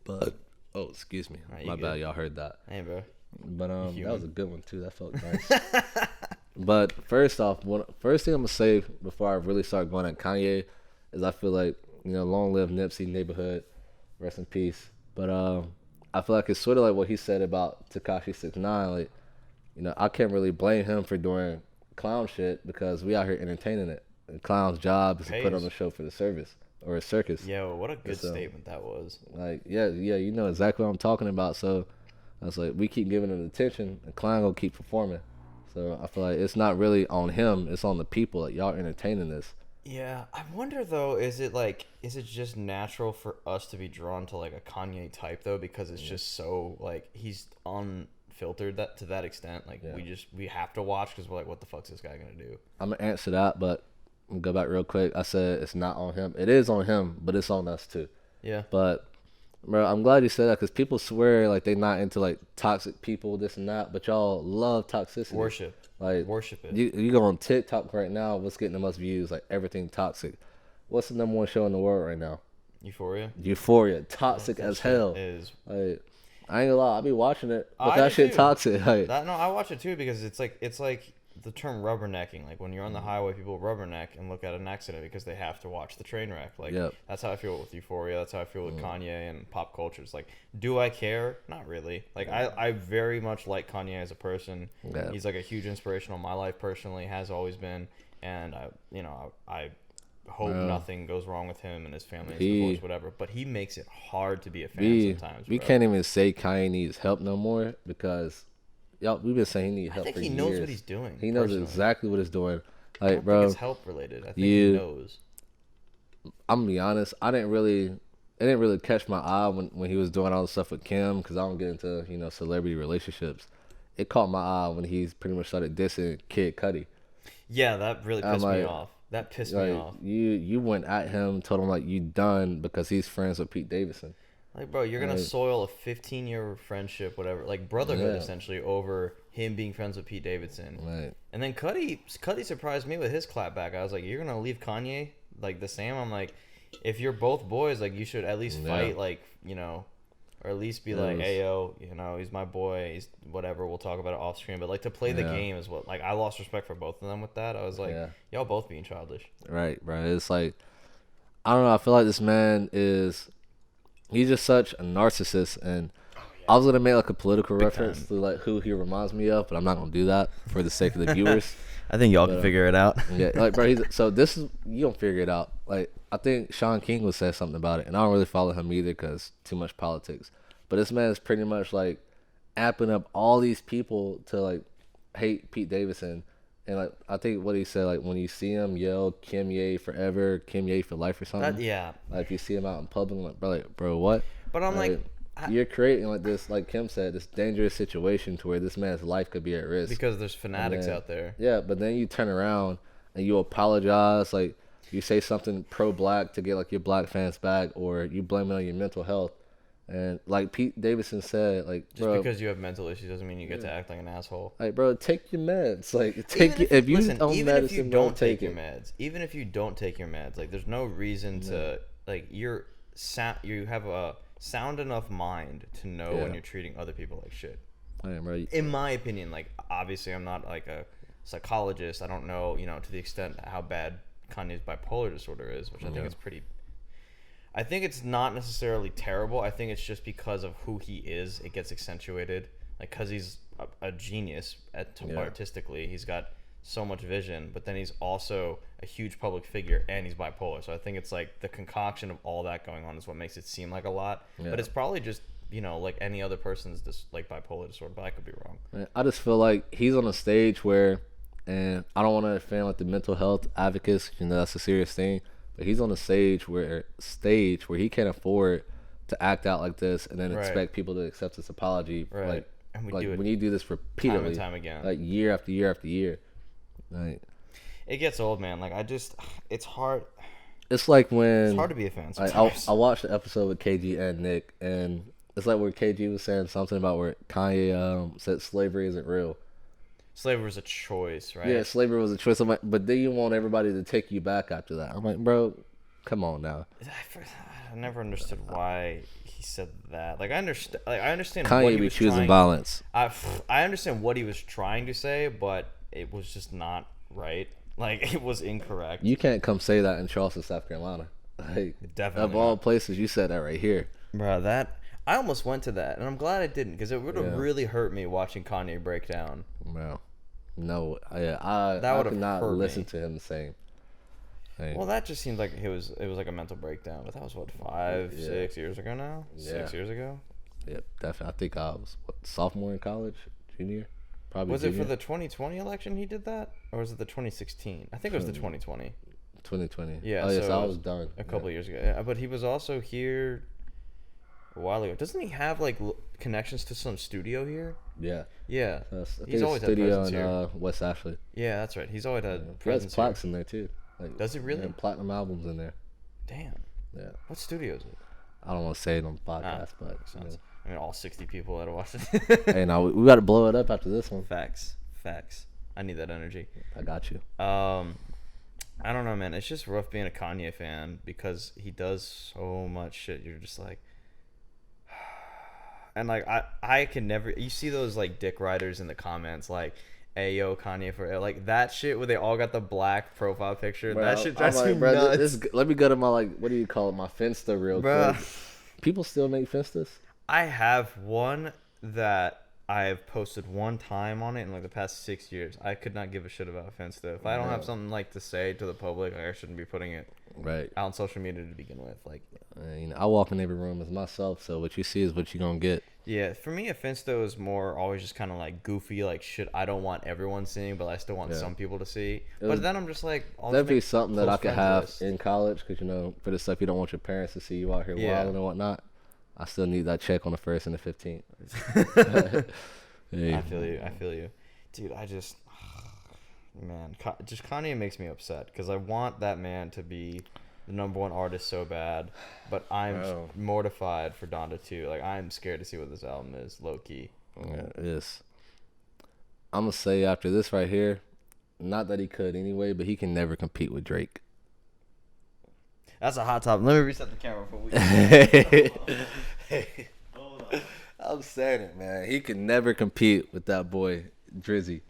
But, oh, excuse me. My bad, y'all heard that. Hey, bro. But that was a good one, too. That felt nice. But first off, first thing I'm going to say before I really start going at Kanye is I feel like, long live Nipsey, Neighborhood, rest in peace. But I feel like it's sort of like what he said about Tekashi 6ix9ine. Like, I can't really blame him for doing clown shit because we out here entertaining it. The clown's job is to put on a show for the service or a circus. Yo, what a good statement that was. Like, yeah, you know exactly what I'm talking about. So I was like, we keep giving it attention, and clown gonna keep performing. So I feel like it's not really on him; it's on the people. Like y'all entertaining this. Yeah, I wonder though, is it just natural for us to be drawn to like a Kanye type though, because it's just so like he's unfiltered that to that extent. Like we have to watch because we're like, what the fuck's this guy gonna do? I'm gonna answer that, but I'm gonna go back real quick. I said it's not on him. It is on him, but it's on us too. Yeah. But bro, I'm glad you said that because people swear like they not into like toxic people, this and that, but y'all love toxicity. Worship it. You go on TikTok right now. What's getting the most views? Like everything toxic. What's the number one show in the world right now? Euphoria. Toxic as hell. Is like I ain't gonna lie, I be watching it, but that shit toxic. Like no, I watch it too because it's like the term rubbernecking. Like when you're on the highway, people rubberneck and look at an accident because they have to watch the train wreck. Like that's how I feel with Euphoria. That's how I feel with Kanye and pop culture. It's like, do I care? Not really. Like I very much like Kanye as a person. Yeah. He's like a huge inspiration in my life personally, has always been. And I hope nothing goes wrong with him and his family, his divorce, whatever. But he makes it hard to be a fan sometimes. We can't even say Kanye needs help no more because we've been saying he needs help for years. I think he knows what he's doing. He knows exactly what he's doing. Like, I don't think it's help related. I think he knows. I'm gonna be honest. It didn't really catch my eye when he was doing all the stuff with Kim because I don't get into celebrity relationships. It caught my eye when he's pretty much started dissing Kid Cudi. Yeah, that really pissed me off. That pissed me off. You went at him, told him like you done because he's friends with Pete Davidson. Like, bro, you're gonna soil a 15-year friendship, whatever, like brotherhood essentially, over him being friends with Pete Davidson. Right. And then Cudi surprised me with his clapback. I was like, you're gonna leave Kanye like the same? I'm like, if you're both boys, like you should at least fight, like or at least be like, hey yo, he's my boy, he's whatever. We'll talk about it off screen, but like to play the game is what. Like I lost respect for both of them with that. I was like, y'all both being childish. Right, bro. It's like I don't know. I feel like this man he's just such a narcissist, and I was gonna make like a political reference to like who he reminds me of, but I'm not gonna do that for the sake of the viewers. I think y'all can figure it out. Yeah, like bro, you don't figure it out. Like I think Sean King would say something about it, and I don't really follow him either because too much politics. But this man is pretty much like amping up all these people to like hate Pete Davidson, And like I think what he said, like when you see him yell Kanye forever, Kanye for life or something. Yeah. Like if you see him out in public, like bro, what? But I'm like, you're creating like this, like Kim said, this dangerous situation to where this man's life could be at risk. Because there's fanatics out there. Yeah, but then you turn around and you apologize, like you say something pro-black to get like your black fans back, or you blame it on your mental health. And like Pete Davidson said, like just because you have mental issues doesn't mean you get to act like an asshole. Like, bro, take your meds. Like, if you listen, don't even medicine, if you don't take your meds, even if you don't take your meds, like there's no reason to like you have a sound enough mind to know when you're treating other people like shit. Right. In my opinion, like obviously I'm not like a psychologist. I don't know, to the extent how bad Kanye's bipolar disorder is, which I think is pretty. I think it's not necessarily terrible. I think it's just because of who he is, it gets accentuated. Like, because he's a genius artistically. He's got so much vision, but then he's also a huge public figure, and he's bipolar. So I think it's like the concoction of all that going on is what makes it seem like a lot. Yeah. But it's probably just, like any other person's like bipolar disorder, but I could be wrong. I just feel like he's on a stage where, and I don't want to offend like the mental health advocates, that's a serious thing. But he's on a stage where he can't afford to act out like this and then expect people to accept his apology. Right. Like, and when you do this repeatedly, time and time again, like year after year after year, like it gets old, man. Like it's hard. It's like when it's hard to be a fan. I watched the episode with KG and Nick, and it's like where KG was saying something about where Kanye said slavery isn't real. Slavery was a choice, right? Yeah, slavery was a choice. I'm like, but then you want everybody to take you back after that. I'm like, bro, come on now. I never understood why he said that. Like, I understand. Kanye what he be was choosing violence. I understand what he was trying to say, but it was just not right. Like, it was incorrect. You can't come say that in Charleston, South Carolina. Like, definitely. Of all places, you said that right here, bro. I almost went to that, and I'm glad I didn't, because it would have really hurt me watching Kanye break down. Bro, no, I could not listen to him saying. Well, that just seemed like it was like a mental breakdown. But that was what 6 years ago now. 6 years ago. Yep, definitely. I think I was sophomore in college, junior, probably. Was it for the 2020 election he did that, or was it the 2016? I think it was the 2020. 2020. Yeah. Oh, yes, I was done a couple years ago. Yeah, but he was also here a while ago. Doesn't he have like connections to some studio here? Yeah. Yeah. He's always had presence here. West Ashley. Yeah, that's right. He's always had presence. He has plaques in there too. Like, does he really? Yeah, platinum albums in there. Damn. Yeah. What studio is it? I don't want to say it on the podcast, but I mean, all 60 people that watch it. Hey, now we got to blow it up after this one. Facts. I need that energy. I got you. I don't know, man. It's just rough being a Kanye fan because he does so much shit. You're just like, and like I can never. You see those like dick riders in the comments, like, "Hey yo, Kanye for like that shit," where they all got the black profile picture. Bro, that shit drives me nuts. Let me go to my what do you call it? My Finsta real quick. People still make Finstas? I have one that I've posted one time on it in like the past 6 years. I could not give a shit about Finsta. If I don't have something like to say to the public, like, I shouldn't be putting it out on social media to begin with. Like, I walk in every room as myself, so what you see is what you're gonna get. Yeah, for me, a Finsta is more always just kind of like goofy, like shit I don't want everyone seeing, but I still want some people to see. But then I'm just like, that'd be something that I could have in college, because for the stuff you don't want your parents to see you out here wilding and whatnot. I still need that check on the 1st and the 15th. I feel you, dude. Man, just Kanye makes me upset because I want that man to be the #1 artist so bad, but I'm mortified for Donda too. Like, I'm scared to see what this album is, low key. Yeah, it is. I'm gonna say after this right here, not that he could anyway, but he can never compete with Drake. That's a hot topic. Let me reset the camera for a week. Hey. Hold on. I'm saying it, man. He can never compete with that boy Drizzy.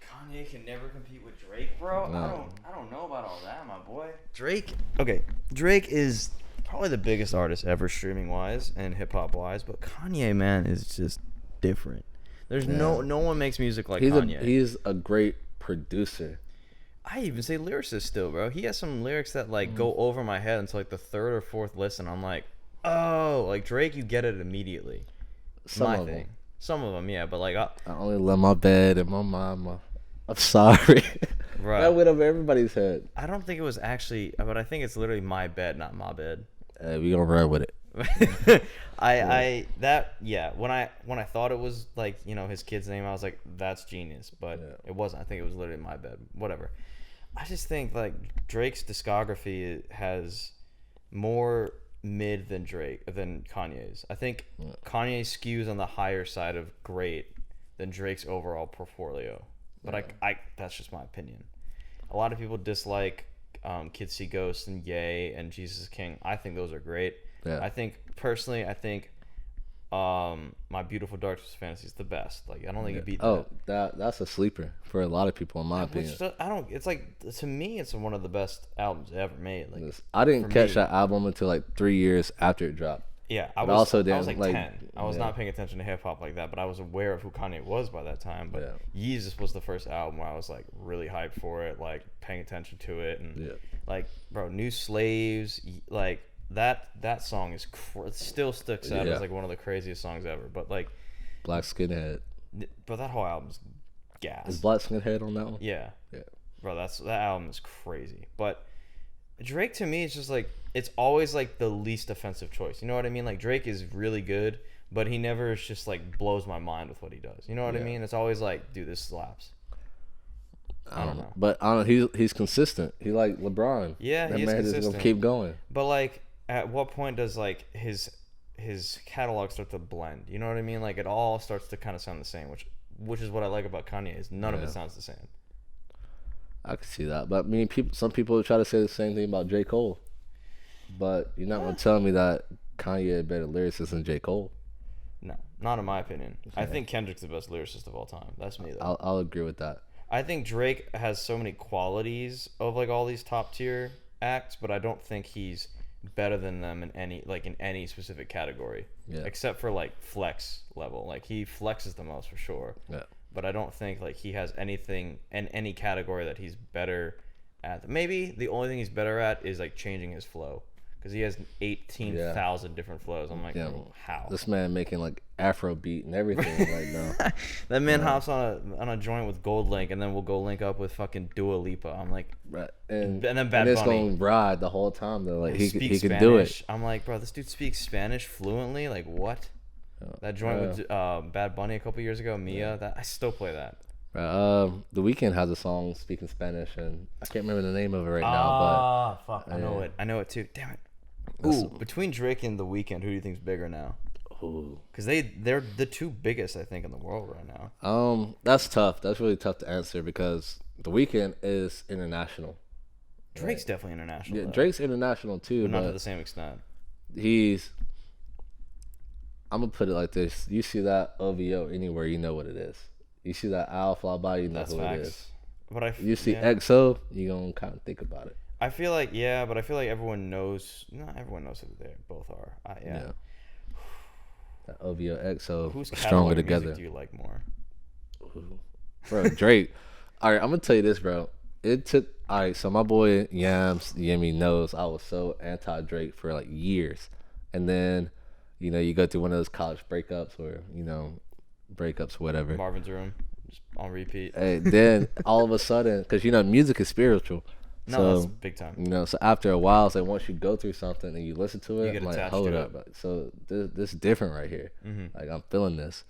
Kanye can never compete with Drake, bro. No. I don't know about all that, my boy. Drake is probably the biggest artist ever, streaming wise and hip hop wise, but Kanye, man, is just different. There's no one makes music like Kanye. He's a great producer. I even say lyricist still, bro. He has some lyrics that like go over my head until like the 3rd or 4th listen. I'm like, oh, like Drake, you get it immediately. Some of them, yeah, but like I only love my bed and my mama. I'm sorry. Right. That went over everybody's head. I don't think it was actually, but I think it's literally my bed, not my bed. Hey, we gonna run with it. When I thought it was like, you know, his kid's name, I was like, that's genius, but it wasn't. I think it was literally my bed. Whatever. I just think like Drake's discography has more mid than Kanye's. I think Kanye skews on the higher side of great than Drake's overall portfolio. But I that's just my opinion. A lot of people dislike Kids See Ghosts and Yay and Jesus is King. I think those are great. Yeah. I think personally, My Beautiful Dark Twisted Fantasy is the best. Like I don't think you beat that. That's a sleeper for a lot of people in my opinion. I don't. It's like to me, it's one of the best albums ever made. Like I didn't catch that album until like 3 years after it dropped. Yeah, I was like 10. I was not paying attention to hip hop like that, but I was aware of who Kanye was by that time. But Yeezus was the first album where I was like really hyped for it, like paying attention to it, and like bro, New Slaves, like that song is still sticks out as like one of the craziest songs ever. But like Black Skinhead, but that whole album's gas. Is Black Skinhead on that one? Yeah, bro, that album is crazy. But Drake to me is just like it's always like the least offensive choice. You know what I mean? Like Drake is really good, but he never is just like blows my mind with what he does. You know what I mean? It's always like, dude, this slaps. I don't know. But he's consistent. He like LeBron. Yeah, that he's man consistent. is gonna keep going. But like, at what point does like his catalog start to blend? You know what I mean? Like it all starts to kind of sound the same, which is what I like about Kanye is none of it sounds the same. I can see that, but I mean, some people try to say the same thing about J. Cole, but you're not gonna tell me that Kanye had better lyricists than J. Cole. No, not in my opinion. Okay. I think Kendrick's the best lyricist of all time. That's me though. I'll agree with that. I think Drake has so many qualities of like all these top tier acts, but I don't think he's better than them in any specific category. Yeah. Except for like flex level. Like he flexes the most for sure. Yeah. But I don't think like he has anything in any category that he's better at. Maybe the only thing he's better at is like changing his flow because he has 18,000 different flows. I'm like, how? This man making like Afro beat and everything right now. That man hops on a joint with Gold Link and then we'll go link up with fucking Dua Lipa. I'm like, right. And then Bad Bunny. It's going to ride the whole time though. Like he can Spanish. do it. I'm like, bro, this dude speaks Spanish fluently. Like what? That joint with Bad Bunny a couple years ago, Mia. That I still play that. The Weeknd has a song speaking Spanish, and I can't remember the name of it right now. But fuck, I know it. I know it too. Damn it. Ooh, between Drake and The Weeknd, who do you think's bigger now? Ooh, because they're the two biggest I think in the world right now. That's tough. That's really tough to answer because The Weeknd is international. Drake's definitely international. Yeah, though. Drake's international too, but not to the same extent. I'm gonna put it like this: you see that OVO anywhere, you know what it is. You see that owl fly by, you know who it is. But you see XO, you gonna kind of think about it. I feel like but I feel like everyone knows. Not everyone knows who they both are. Yeah. That OVO XO who's stronger together. Music do you like more? Ooh. Bro, Drake. All right, I'm gonna tell you this, bro. It took. All right, so my boy Yemi knows I was so anti Drake for like years, and then. You know, you go through one of those college breakups or, breakups, whatever. Marvin's Room, just on repeat. And then all of a sudden, because, music is spiritual. No, that's big time. So after a while, it's like once you go through something and you listen to it, you get I'm like, attached hold to up. It. So this is different right here. Mm-hmm. Like, I'm feeling this.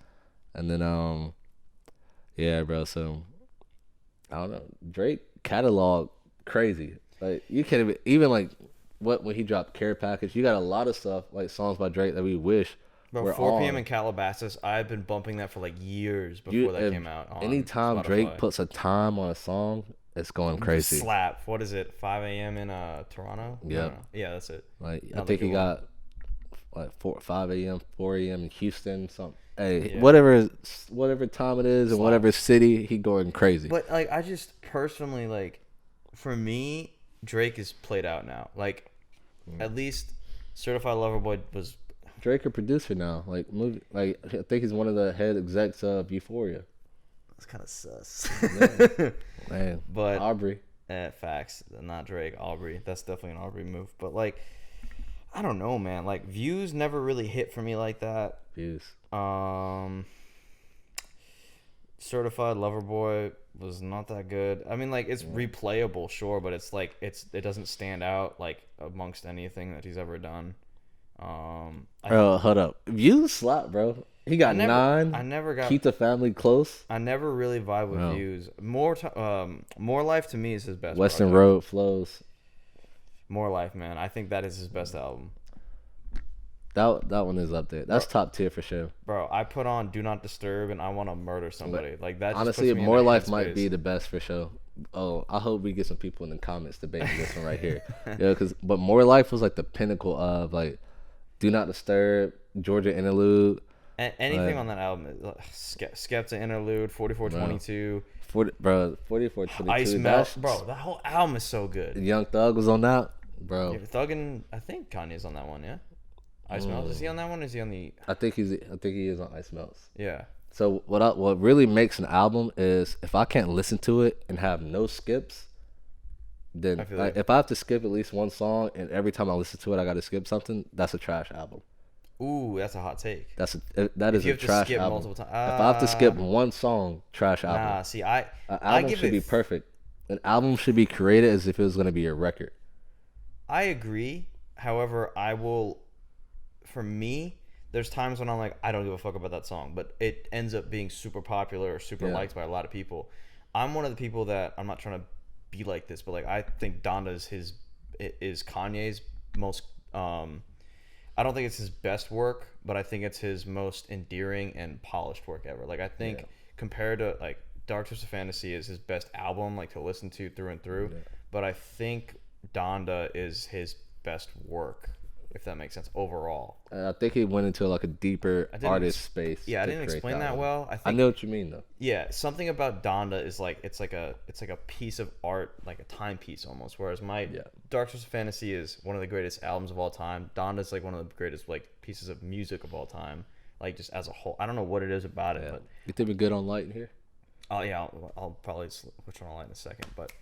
And then, yeah, bro, so, I don't know. Drake catalog, crazy. Like, you can't even like, when he dropped Care Package, you got a lot of stuff like songs by Drake that we wish were 4 p.m. in Calabasas. I've been bumping that for like years before that came out. Anytime Drake puts a time on a song, it's going crazy. Slap. What is it? 5 a.m. in Toronto? Yeah. Yeah, that's it. Like I think he got like 5 a.m., 4 a.m. in Houston, something. Hey, whatever time it is and whatever city, he going crazy. But like, I just personally like, for me, Drake is played out now. Like, at least Certified Lover Boy was Drake a producer now. Like I think he's one of the head execs of Euphoria. That's kind of sus. Man, but Aubrey. Facts, not Drake. Aubrey. That's definitely an Aubrey move. But like, I don't know, man. Like, Views never really hit for me like that. Views. Certified Lover Boy was not that good. I mean, like, it's replayable, sure, but it's like it doesn't stand out like amongst anything that he's ever done. Bro, hold up. Views slap, bro. He got I 9. never got. Keep the family close. I never really vibe with Bro. Views. More Life to me is his best. Western project. Road flows. More Life, man. I think that is his best album. That one is up there. That's top tier for sure. Bro, I put on Do Not Disturb and I Want to Murder Somebody. Like that. Just Honestly, puts me in More that Life headspace. might be the best for sure. Oh, I hope we get some people in the comments debating this one right here. Yeah, but More Life was like the pinnacle of like Do Not Disturb, Georgia Interlude. Anything on that album, Skepta Interlude, 4422. 4422. Ice Melt, bro. That whole album is so good. Young Thug was on that, bro. Yeah, Thuggin', I think Kanye's on that one, yeah. Ice Melts, is he on that one? Or is he on the? I think he is on Ice Melts. Yeah. So what really makes an album is if I can't listen to it and have no skips, then if I have to skip at least one song and every time I listen to it I got to skip something, that's a trash album. Ooh, that's a hot take. That is a trash album. Multiple times. If I have to skip one song, trash album. Nah, see, an album should be perfect. An album should be created as if it was going to be a record. I agree. However, for me, there's times when I'm like, I don't give a fuck about that song, but it ends up being super popular or super liked by a lot of people. I'm one of the people that, I'm not trying to be like this, but like I think Donda is Kanye's most. I don't think it's his best work, but I think it's his most endearing and polished work ever. Like I think compared to like Dark Twisted Fantasy is his best album, like to listen to through and through. Yeah. But I think Donda is his best work, if that makes sense overall. I think he went into like a deeper artist space. Yeah, I didn't explain that well. I know what you mean though. Yeah, something about Donda is like it's like a piece of art, like a timepiece almost. Whereas my Dark Twisted Fantasy is one of the greatest albums of all time. Donda is like one of the greatest like pieces of music of all time. Like just as a whole, I don't know what it is about it, but you think we're good on light in here? Oh yeah, I'll probably switch on light in a second, but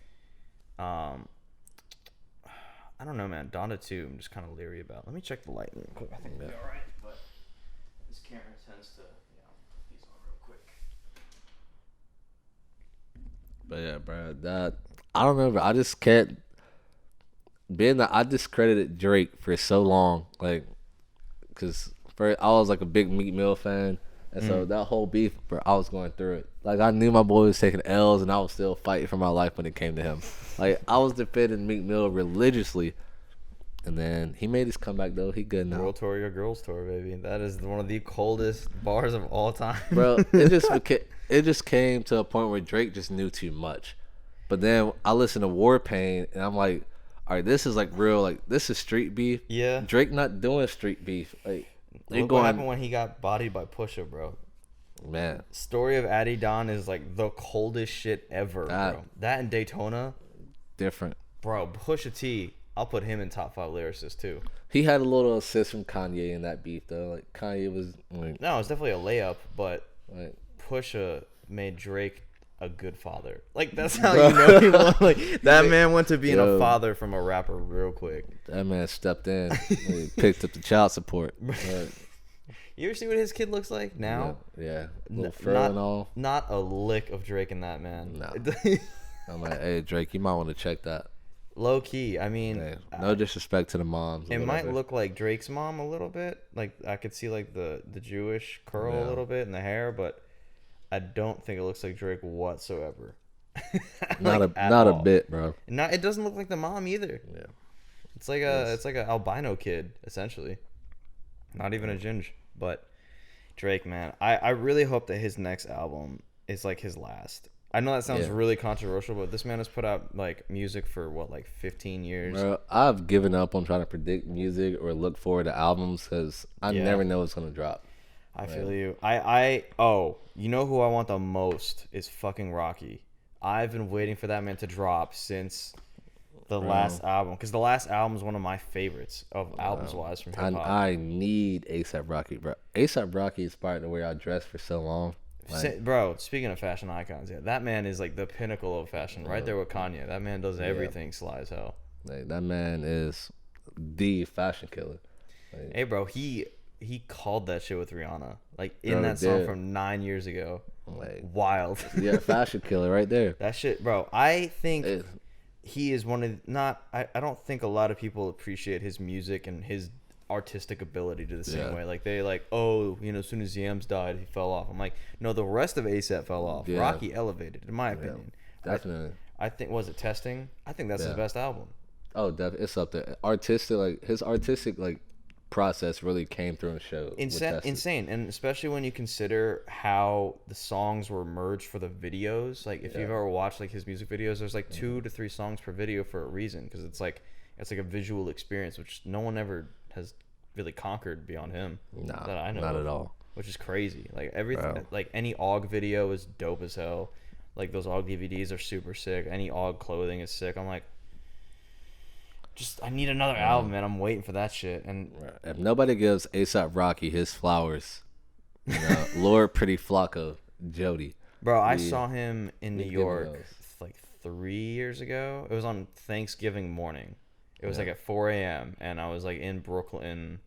I don't know, man. Donda 2, I'm just kind of leery about. Let me check the light real quick. I think we'll be all right, but this camera tends to, put these on real quick. But yeah, bro, I don't know, bro. I just can't. Being that I discredited Drake for so long, like, because I was like a big Meek Mill fan, and so that whole beef, bro, I was going through it. Like, I knew my boy was taking L's, and I was still fighting for my life when it came to him. Like, I was defending Meek Mill religiously, and then he made his comeback though. He good now. World Tour Your Girls Tour, baby. That is one of the coldest bars of all time, bro. It just came to a point where Drake just knew too much. But then I listened to War Pain, and I'm like, all right, this is like real. Like, this is street beef. Yeah. Drake not doing street beef. Like, look what happened when he got bodied by Pusha, bro. Man, Story of Addy Don is like the coldest shit ever, bro. That and Daytona, different, bro. Pusha T, I'll put him in top 5 lyricists too. He had a little assist from Kanye in that beef though. Like, Kanye was like, no, it's definitely a layup, but Pusha made Drake a good father. Like, that's how you know he won. Like, that man went to being a father from a rapper real quick. That man stepped in, picked up the child support. You ever see what his kid looks like now? Yeah. Little fur and all. Not a lick of Drake in that, man. No. I'm like, hey, Drake, you might want to check that. Low key. I mean, hey, no disrespect to the moms. It might look like Drake's mom a little bit. Like, I could see like the Jewish curl a little bit in the hair, but I don't think it looks like Drake whatsoever. Not a bit, bro. It doesn't look like the mom either. Yeah. It's like an albino kid essentially. Not even a ginger. But Drake, man, I really hope that his next album is like his last. I know that sounds really controversial, but this man has put out like music for what, like 15 years. Bro, I've given up on trying to predict music or look forward to albums because I never know what's gonna drop. I feel you. You know who I want the most is fucking Rocky. I've been waiting for that man to drop since the last album, because the last album is one of my favorites of albums wise from hip hop. I need ASAP Rocky, bro. ASAP Rocky inspired the way I dressed for so long. Like, bro, speaking of fashion icons, that man is like the pinnacle of fashion, right there with Kanye. That man does everything sly as hell. Like, that man is the fashion killer. Like, hey, bro, he called that shit with Rihanna, like in that song from 9 years ago. Like, wild. yeah, fashion killer right there. That shit, bro. I think It, he is one of not. I don't think a lot of people appreciate his music and his artistic ability to the same way. Like they like, oh, you know, as soon as Yams died, he fell off. I'm like, no, the rest of ASAP fell off. Yeah. Rocky elevated, in my opinion. definitely. I think was it Testing? I think that's his best album. Oh, definitely, it's up there. Artistic, like his artistic like process really came through and showed. Insane, and especially when you consider how the songs were merged for the videos. Like if you've ever watched like his music videos, there's like 2 to 3 songs per video for a reason, because it's like a visual experience which no one ever has really conquered beyond him. Nah, that I know not of, at all. which is crazy. Like everything, like any Og video is dope as hell. Like those Og DVDs are super sick. Any Og clothing is sick. I'm like, I need another album, man. I'm waiting for that shit. And if nobody gives ASAP Rocky his flowers, you know, Lord Pretty Flocko, Jody. Bro, I saw him in New York like 3 years ago. It was on Thanksgiving morning. It was like at 4 a.m. and I was like in Brooklyn.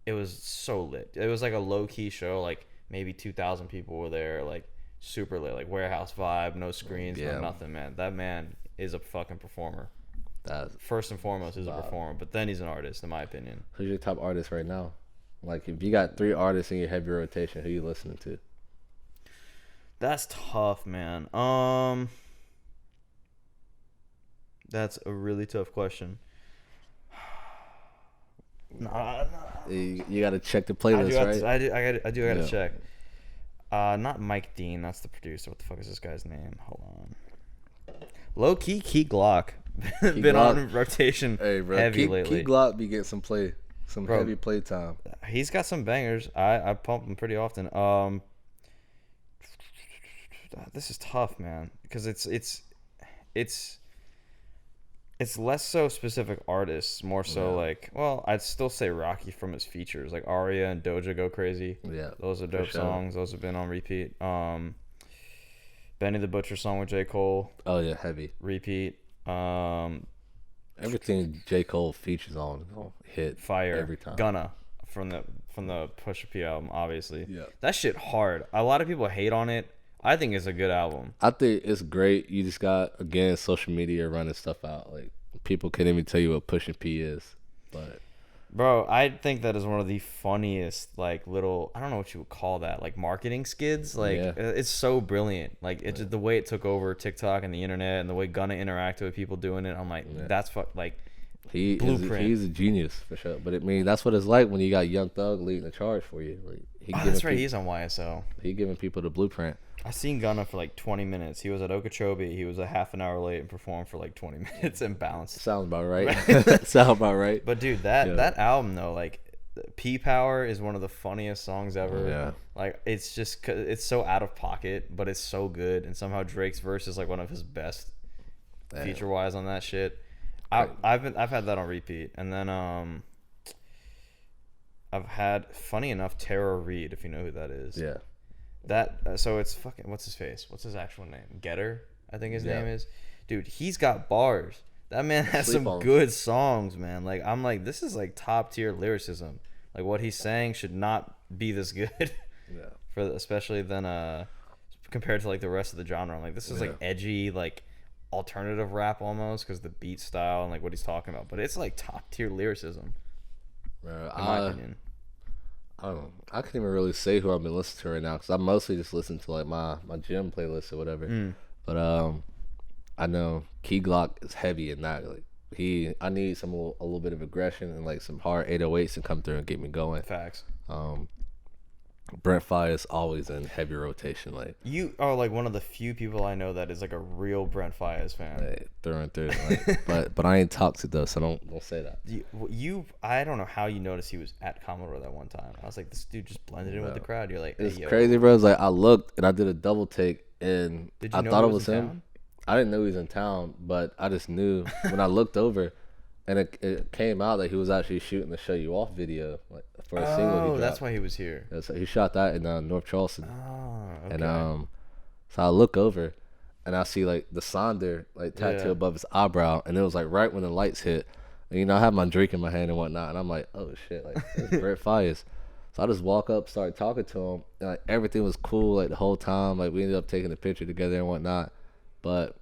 It was so lit. It was like a low key show. Like maybe 2,000 people were there. Like super lit. Like warehouse vibe, no screens, no nothing, man. That man is a fucking performer. First and foremost, he's a performer, but then he's an artist, in my opinion. Who's your top artist right now? Like, if you got 3 artists in your heavy rotation, who you listening to? That's tough, man. That's a really tough question. Nah. You got to check the playlist, right? I gotta check. Not Mike Dean. That's the producer. What the fuck is this guy's name? Hold on. Low key Glock. Been on rotation heavy lately. Key Glock be getting some play, heavy play time. He's got some bangers. I pump him pretty often. This is tough, man, because it's less so specific artists, more so like, well, I'd still say Rocky from his features, like Aria and Doja Go Crazy. Yeah, those are dope songs. Those have been on repeat. Benny the Butcher song with J. Cole. Oh yeah, heavy repeat. Everything J. Cole features on hit fire every time. Gunna from the Pusha P album, obviously. Yeah, that shit hard. A lot of people hate on it. I think it's a good album. I think it's great. You just got, again, social media running stuff out. Like, people can't even tell you what Pusha P is, but bro, I think that is one of the funniest, like, little, I don't know what you would call that, like marketing skids. Like it's so brilliant. Like it's just the way it took over TikTok and the internet, and the way Gunna interacted with people doing it. I'm like, that's like blueprint. He's a genius for sure. But I mean, that's what it's like when you got Young Thug leading the charge for you. Like, that's right. He's on YSL. He giving people the blueprint. I seen Gunna for like 20 minutes. He was at Okeechobee. He was a half an hour late and performed for like 20 minutes and bounced. Sounds about right. Sounds about right. But dude, that album though, like P Power is one of the funniest songs ever. Yeah. Like it's just, it's so out of pocket, but it's so good. And somehow Drake's verse is like one of his best feature wise on that shit. I've had that on repeat. And then I've had, funny enough, Tara Reid, if you know who that is. Yeah. That so it's fucking, what's his face? What's his actual name? Getter, I think his name is. Dude, he's got bars. That man has some good songs, man. Like, I'm like, this is like top tier lyricism. Like, what he's saying should not be this good. Yeah. Especially then compared to like the rest of the genre. I'm like, this is like edgy, like alternative rap almost, because the beat style and like what he's talking about. But it's like top tier lyricism. In my opinion. I don't know. I can't even really say who I've been listening to right now, because I mostly just listen to like my gym playlist or whatever. But I know Key Glock is heavy in that. Like, I need a little bit of aggression and like some hard 808s to come through and get me going. Facts. Brent Fire is always in heavy rotation. Like, you are like one of the few people I know that is like a real Brent Fires fan. Like, through and through. Like, but I ain't toxic though, so don't say that. I don't know how you noticed he was at Commodore that one time. I was like, this dude just blended in with the crowd. You're like, hey, it's crazy, bro. It's like I looked and I did a double take and I thought it was him. Town? I didn't know he was in town, but I just knew when I looked over, and it came out that he was actually shooting the Show You Off video, like, for a single he dropped. That's why he was here. Yeah, so he shot that in North Charleston. Oh, okay. And so I look over, and I see like the Sonder like tattoo above his eyebrow, and it was like right when the lights hit. And I have my drink in my hand and whatnot, and I'm like, oh shit, like it's Brent Fires. So I just walk up, start talking to him, and like everything was cool like the whole time. Like we ended up taking a picture together and whatnot. But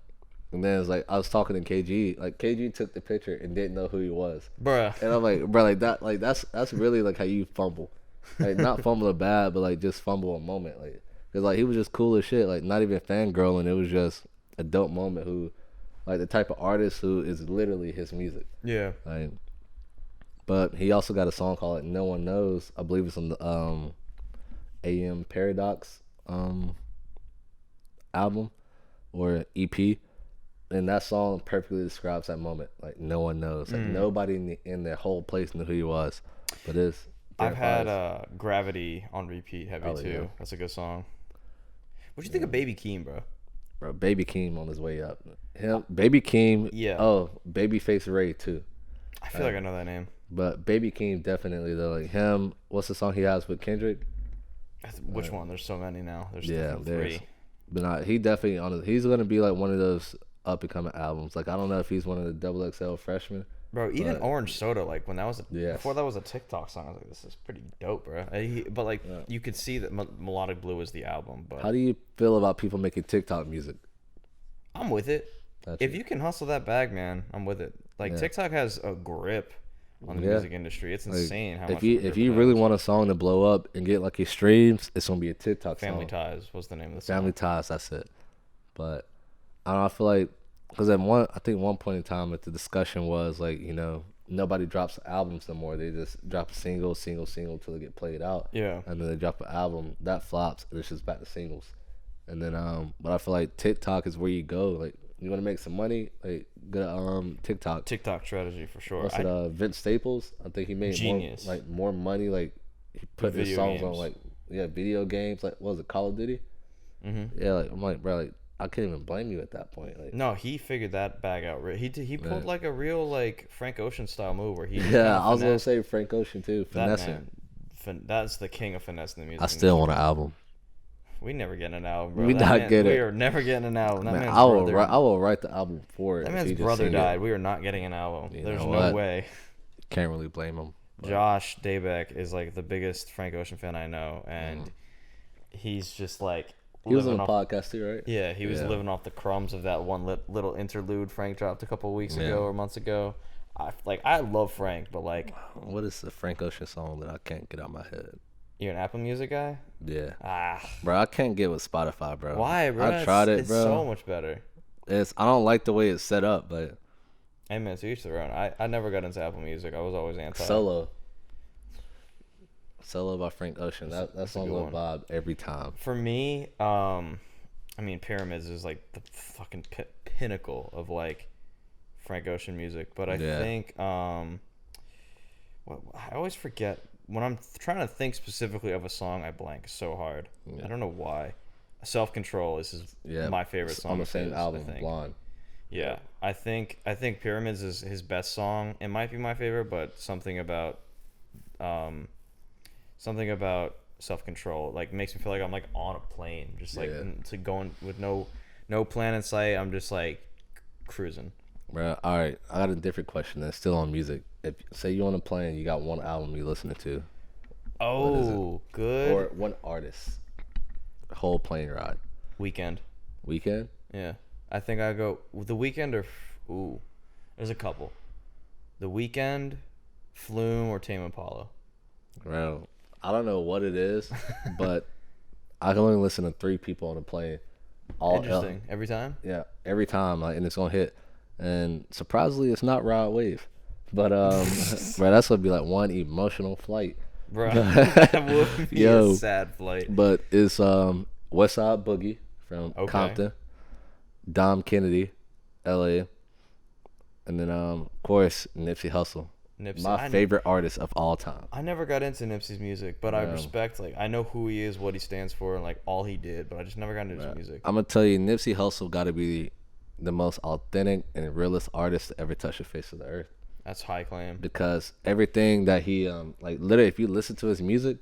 and then it's like I was talking to KG. Like KG took the picture and didn't know who he was. Bruh. And I'm like, bro, like that, like that's really like how you fumble, like not fumble a bad, but like just fumble a moment, like because like he was just cool as shit, like not even fangirling. It was just a dope moment. Who, like the type of artist who is literally his music. Yeah. Like, but he also got a song called like, "No One Knows." I believe it's on the AM Paradox album or EP. And that song perfectly describes that moment. Like no one knows. Like nobody in the whole place knew who he was. But it's. I've had Gravity on repeat heavy too. Yeah. That's a good song. What do you think of Baby Keem, bro? Bro, Baby Keem on his way up. Him, Baby Keem. Yeah. Oh, Babyface Ray too. I feel like I know that name. But Baby Keem definitely though. Like him. What's the song he has with Kendrick? Which one? There's so many now. There's there's 3. But he definitely he's gonna be like one of those up and coming albums. Like I don't know if he's one of the XXL freshmen. Bro, even Orange Soda, like when that was before that was a TikTok song, I was like, this is pretty dope, bro. But like you could see that Melodic Blue is the album. But how do you feel about people making TikTok music? I'm with it. If you can hustle that bag, man, I'm with it. Like TikTok has a grip on the music industry. It's insane how much. If you really want a song to blow up and get like your streams, it's gonna be a TikTok song. Family Ties was the name of the song. Family Ties, that's it. But I don't know, I feel like because I think one point in time, like the discussion was like, you know, nobody drops albums no more. They just drop a single till they get played out. Yeah. And then they drop an album that flops, and it's just back to singles. And then but I feel like TikTok is where you go. Like you want to make some money, like go TikTok. TikTok strategy for sure. What's it? Vince Staples. I think he made more money. Like he put his songs on like video games. Like what was it, Call of Duty? Mm-hmm. Yeah, like I'm like, bro, like I can't even blame you at that point. Like, no, he figured that bag out. He pulled like a real like Frank Ocean style move where he. Yeah, I was gonna say Frank Ocean too. Finessing. That's the king of finesse in the music. I still want an album. We never get an album, bro. We are never getting an album. That man, man's I will write the album for it. That man's brother died. We are not getting an album. There's no way. Can't really blame him. But. Josh Daybeck is like the biggest Frank Ocean fan I know, and he's just like. He was on the podcast too, right? Yeah, he was living off the crumbs of that one little interlude Frank dropped a couple of weeks ago or months ago. I love Frank, but like, what is the Frank Ocean song that I can't get out of my head? You're an Apple Music guy? Yeah. Bro, I can't get with Spotify, bro. Why, bro? I tried it, bro. It's so much better. I don't like the way it's set up, but. Hey man, to each their own. I never got into Apple Music. I was always anti. Solo by Frank Ocean. That song's a vibe every time. For me, I mean, Pyramids is like the fucking pinnacle of like Frank Ocean music. But I think, I always forget when I'm trying to think specifically of a song. I blank so hard. I don't know why. Self Control is my favorite song on the same album, Blonde. Yeah, I think Pyramids is his best song. It might be my favorite, but something about Self Control like makes me feel like I'm like on a plane, just like to going with no plan in sight. I'm just like cruising. Bro, all right, I got a different question that's still on music. If say you're on a plane, you got one album you're listening to. Oh, good. Or one artist. Whole plane ride. Weekend. Yeah. I think I go The Weekend or there's a couple. The Weekend, Flume, or Tame Impala. Bro, I don't know what it is, but I can only listen to 3 people on a plane. Interesting. Every time? Yeah, every time, like, and it's gonna hit. And surprisingly, it's not Rod Wave, but bro, that's gonna be like one emotional flight. Bro, that would be a sad flight. But it's Westside Boogie from Compton, Dom Kennedy, L.A., and then of course Nipsey Hussle. My favorite artist of all time. I never got into Nipsey's music, but I respect, like, I know who he is, what he stands for, and like all he did, but I just never got into his music. I'm gonna tell you, Nipsey Hussle got to be the most authentic and realest artist to ever touch the face of the earth. That's high claim. Because everything that he like, literally, if you listen to his music,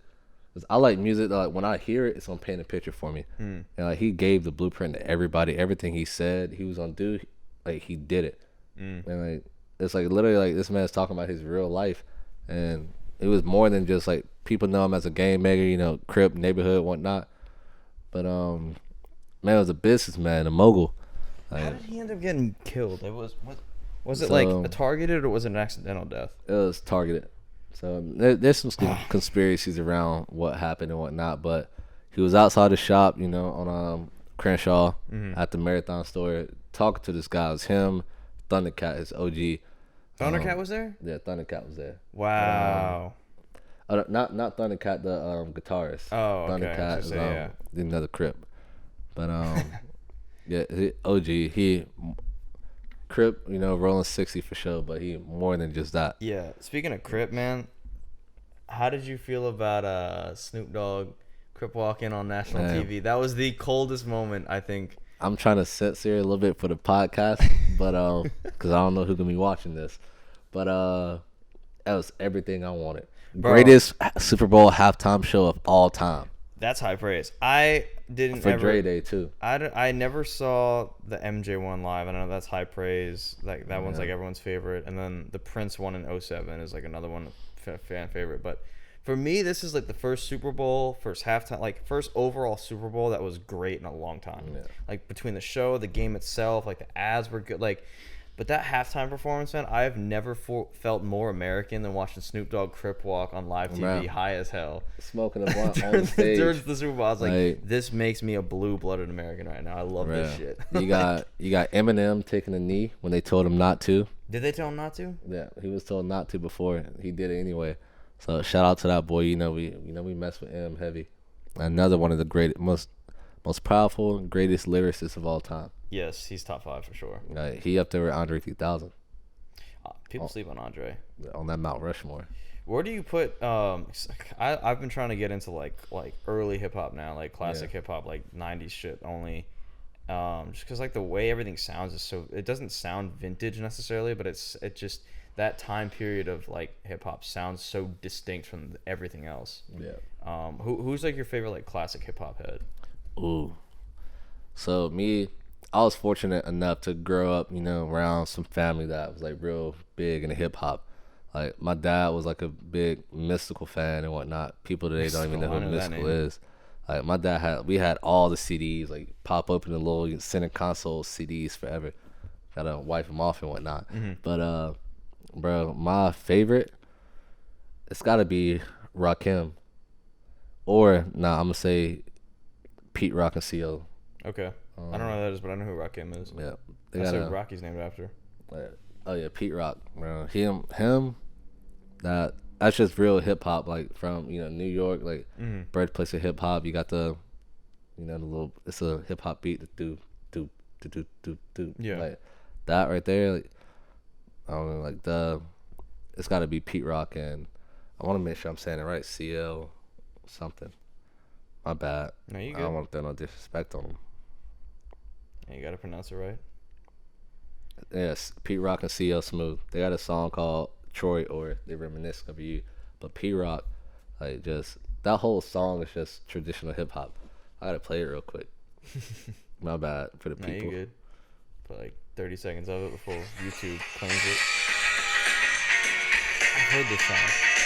cause I like music that, like, when I hear it, it's gonna paint a picture for me. And like, he gave the blueprint to everybody. Everything he said he was gonna do, like, he did it. And like, it's like literally like this man's talking about his real life, and it was more than just like people know him as a game maker, you know, Crip, neighborhood, whatnot. But man, it was a businessman, a mogul. Like, How did he end up getting killed? It was it So- like a targeted or was it an accidental death? it was targeted. So there's some conspiracies around what happened and whatnot, but he was outside the shop, you know, on Crenshaw at the Marathon store, talking to this guy. It was him, Thundercat, his OG. Thundercat was there? Yeah, Thundercat was there. Wow. Not Thundercat, the guitarist. Oh, okay. I Thundercat was is gonna say, yeah. another Crip. But yeah, OG, he Crip, you know, rolling 60 for sure, but he more than just that. Yeah. Speaking of Crip, man, how did you feel about Snoop Dogg Crip walking on national Man. TV? That was the coldest moment, I think. I'm trying to censor it a little bit for the podcast, but because I don't know who's gonna be watching this. But that was everything I wanted. Bro. Greatest Super Bowl halftime show of all time That's high praise. I didn't for ever. Dre Day too. I never saw the MJ one live. I know that's high praise. Like that one's like everyone's favorite, and then the Prince one in 07 is like another one fan favorite. But for me, this is like the first Super Bowl, first halftime, like first overall Super Bowl that was great in a long time. Yeah. Like between the show, the game itself, like the ads were good. Like, but that halftime performance, man, I have never felt more American than watching Snoop Dogg Crip walk on live TV, Right. high as hell. Smoking a blunt on the stage. During the Super Bowl, I was like, Like- this makes me a blue-blooded American right now. I love this Right. shit. You got Eminem taking a knee when they told him not to. Did they tell him not to? Yeah, he was told not to before. He did it anyway. So shout out to that boy. You know we mess with him heavy. Another one of the most powerful and greatest lyricists of all time. Yes, he's top 5 for sure. He up there with Andre 3000 People sleep on Andre. on that Mount Rushmore. Where do you put? I've been trying to get into like early hip hop now, like classic hip hop, like '90s shit only. Just because like the way everything sounds is so, it doesn't sound vintage necessarily, but it just that time period of like hip hop sounds so distinct from everything else. Yeah. Who's like your favorite like classic hip hop head? Ooh. So me, I was fortunate enough to grow up, you know, around some family that was like real big into hip hop. Like my dad was like a big Mystical fan and whatnot. People today don't even know Mystical, I who know that Mystical name. is. Like my dad we had all the CDs, like pop open the little center console CDs forever. Gotta wipe them off and whatnot. But bro, my favorite, it's gotta be Rakim. Or I'm gonna say Pete Rock and CO. Okay, I don't know who that is, but I know who Rakim is. Yeah, That's who Rocky's named after. oh yeah, Pete Rock, bro. Him. That's just real hip hop, like from New York, like birthplace of hip hop. You got the little, it's a hip hop beat, the do, Yeah. like that right there. Like, I don't know, like it's got to be Pete Rock, and I want to make sure I'm saying it right. CL something. My bad. No, you I good. don't want to throw no disrespect on him. Yeah, you gotta pronounce it right. Yes, Pete Rock and CL Smooth. They got a song called Troy, or They Reminisce of You. But Pete Rock, like, just that whole song is just traditional hip hop. I gotta play it real quick. My bad for the No, people. you good. Put like 30 seconds of it before YouTube claims it. I've heard this song.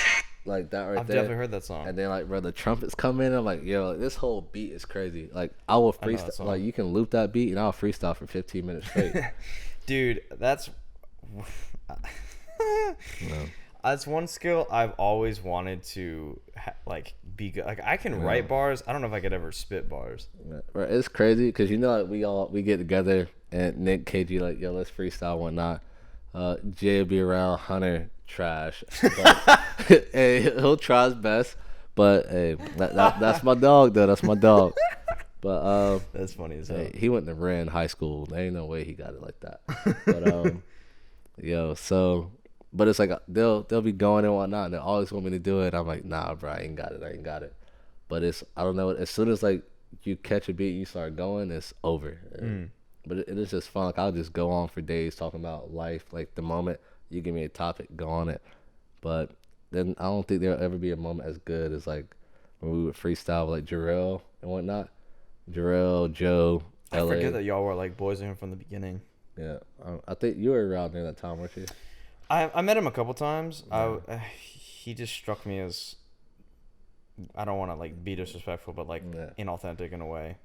Like that right I've there. definitely heard that song. And then like, bro, the trumpets come in. I'm like, yo, this whole beat is crazy. Like, I will I know that freestyle. song. Like, you can loop that beat, and I'll freestyle for 15 minutes straight. Dude, that's that's one skill I've always wanted to like be good. Like I can write bars. I don't know if I could ever spit bars. Right, it's crazy because like, we get together and Nick, KG, like, yo, let's freestyle, whatnot. Jay will be around, Hunter trash, but hey, he'll try his best. But hey, that's my dog though. That's my dog. But That's funny as hell. hey, he went to Wren High School. There ain't no way he got it like that. But yo, so. But it's like they'll be going and whatnot, and they always want me to do it. I'm like, nah, bro, I ain't got it. But I don't know. As soon as like you catch a beat, you start going, it's over. But it is just fun. Like I'll just go on for days talking about life, like the moment you give me a topic, go on it. But then I don't think there'll ever be a moment as good as like when we would freestyle with like Jarrell and whatnot. Jarrell, Joe, I LA. forget that y'all were like boys in him from the beginning. Yeah, I think you were around there that time, weren't you? I met him a couple times. he just struck me as, I don't want to like be disrespectful, but like inauthentic in a way.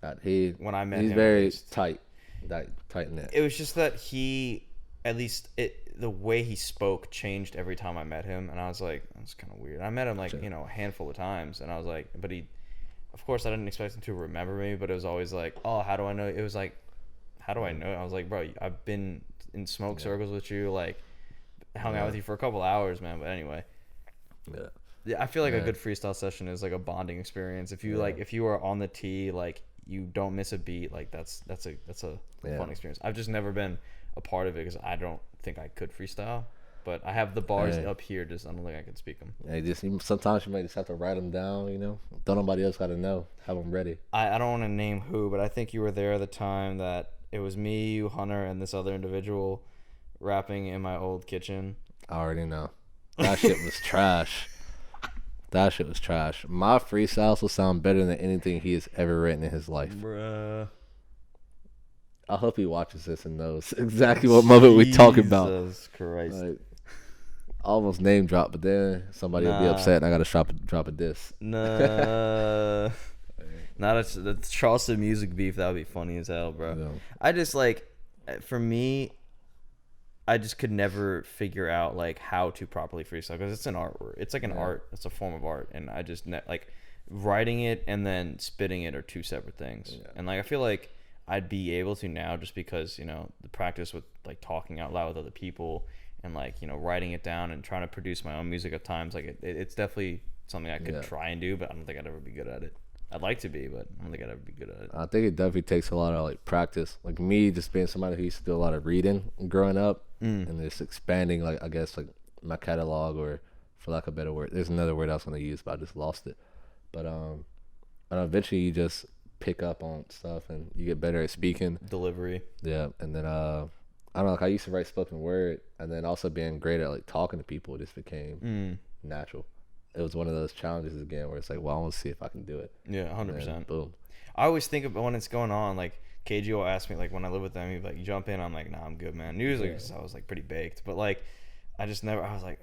When I met him, he's very tight knit. It was just that the way he spoke changed every time I met him, and I was like, that's kind of weird. I met him like a handful of times, and I was like, but of course, I didn't expect him to remember me, but it was always like, oh, how do I know? It was like, how do I know? I was like, bro, I've been in smoke circles with you, like hung out with you for a couple hours, man. But anyway, I feel like a good freestyle session is like a bonding experience. If you if you are on the tee, like you don't miss a beat, like that's a fun experience. I've just never been a part of it because I don't think I could freestyle. But I have the bars up here. Just I don't think I can speak them. Yeah, sometimes you might just have to write them down. Don't nobody else got to know. Have them ready. I don't want to name who, but I think you were there at the time that it was me, you, Hunter, and this other individual rapping in my old kitchen. I already know. That shit was trash. That shit was trash. My freestyles will sound better than anything he has ever written in his life. Bruh. I hope he watches this and knows exactly what moment we talking about. Jesus Christ. Like, almost name drop, but then somebody will be upset and I gotta drop a diss. Nah. The Charleston music beef, that would be funny as hell, bro. Yeah. I just for me, I just could never figure out like how to properly freestyle because it's an art. It's like an art. It's a form of art, and I just like writing it and then spitting it are two separate things. Yeah. And like I feel like I'd be able to now just because the practice with like talking out loud with other people and like writing it down and trying to produce my own music at times. Like it's definitely something I could try and do, but I don't think I'd ever be good at it. I'd like to be, but I don't think I'd ever be good at it. I think it definitely takes a lot of like practice. Like me, just being somebody who used to do a lot of reading growing up, and just expanding like I guess like my catalog, or for lack of a better word, there's another word I was gonna use, but I just lost it. But and eventually you just pick up on stuff and you get better at speaking, delivery. Yeah, and then I don't know. Like I used to write spoken word, and then also being great at like talking to people, it just became natural. It was one of those challenges again where it's like, well, I want to see if I can do it. Yeah, 100%. Boom. I always think about when it's going on, like KG will ask me, like when I live with them, he'd be like, you jump in. I'm like, nah, I'm good, man. Usually I was like pretty baked, but like I was like,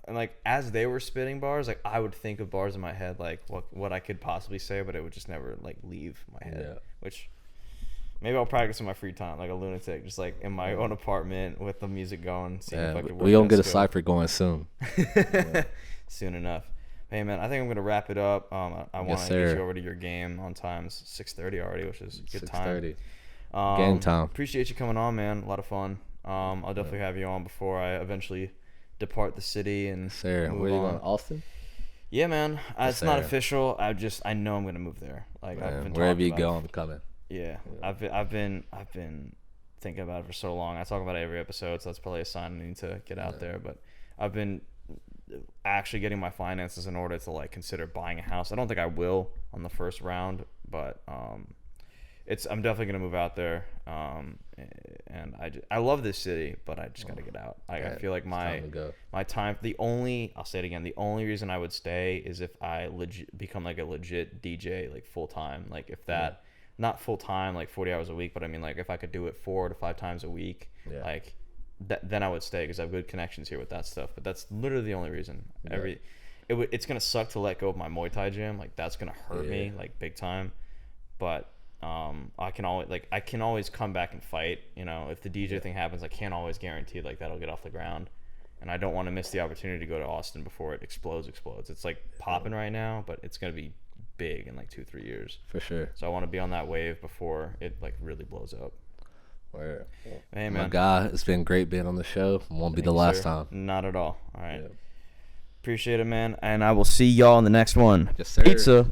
and like as they were spitting bars, like I would think of bars in my head, like what I could possibly say, but it would just never like leave my head, which maybe I'll practice in my free time, like a lunatic, just like in my own apartment with the music going. Seeing if I could work. We gonna get a cipher going soon. Soon enough. Hey man, I think I'm gonna wrap it up. I want to get you over to your game on time. 6:30 already, which is a good time. 6:30. Game time. Appreciate you coming on, man. A lot of fun. I'll definitely have you on before I eventually depart the city and where are you going? Austin? Yeah, man. It's not official. I know I'm gonna move there. Like I've been wherever you go, I'm coming. Yeah. I've been thinking about it for so long. I talk about it every episode, so that's probably a sign I need to get out there. But I've been actually getting my finances in order to like consider buying a house. I don't think I will on the first round, but I'm definitely gonna move out there. And I love this city, but I just gotta get out. I feel like my time. I'll say it again. The only reason I would stay is if I become like a legit DJ, like full time. Like if that, not full time, like 40 hours a week, but I mean like if I could do it 4 to 5 times a week, like. Then I would stay because I have good connections here with that stuff. But that's literally the only reason. It's gonna suck to let go of my Muay Thai gym. Like that's gonna hurt me like big time. But I can always come back and fight. If the DJ thing happens, I can't always guarantee like that'll get off the ground. And I don't want to miss the opportunity to go to Austin before it explodes. It's like popping right now, but it's gonna be big in like 2-3 years for sure. So I want to be on that wave before it like really blows up. Where? Hey, man. My guy, it's been great being on the show. Won't be the last time. Not at all. All right. Appreciate it, man. And I will see y'all in the next one. Yes, sir. Pizza.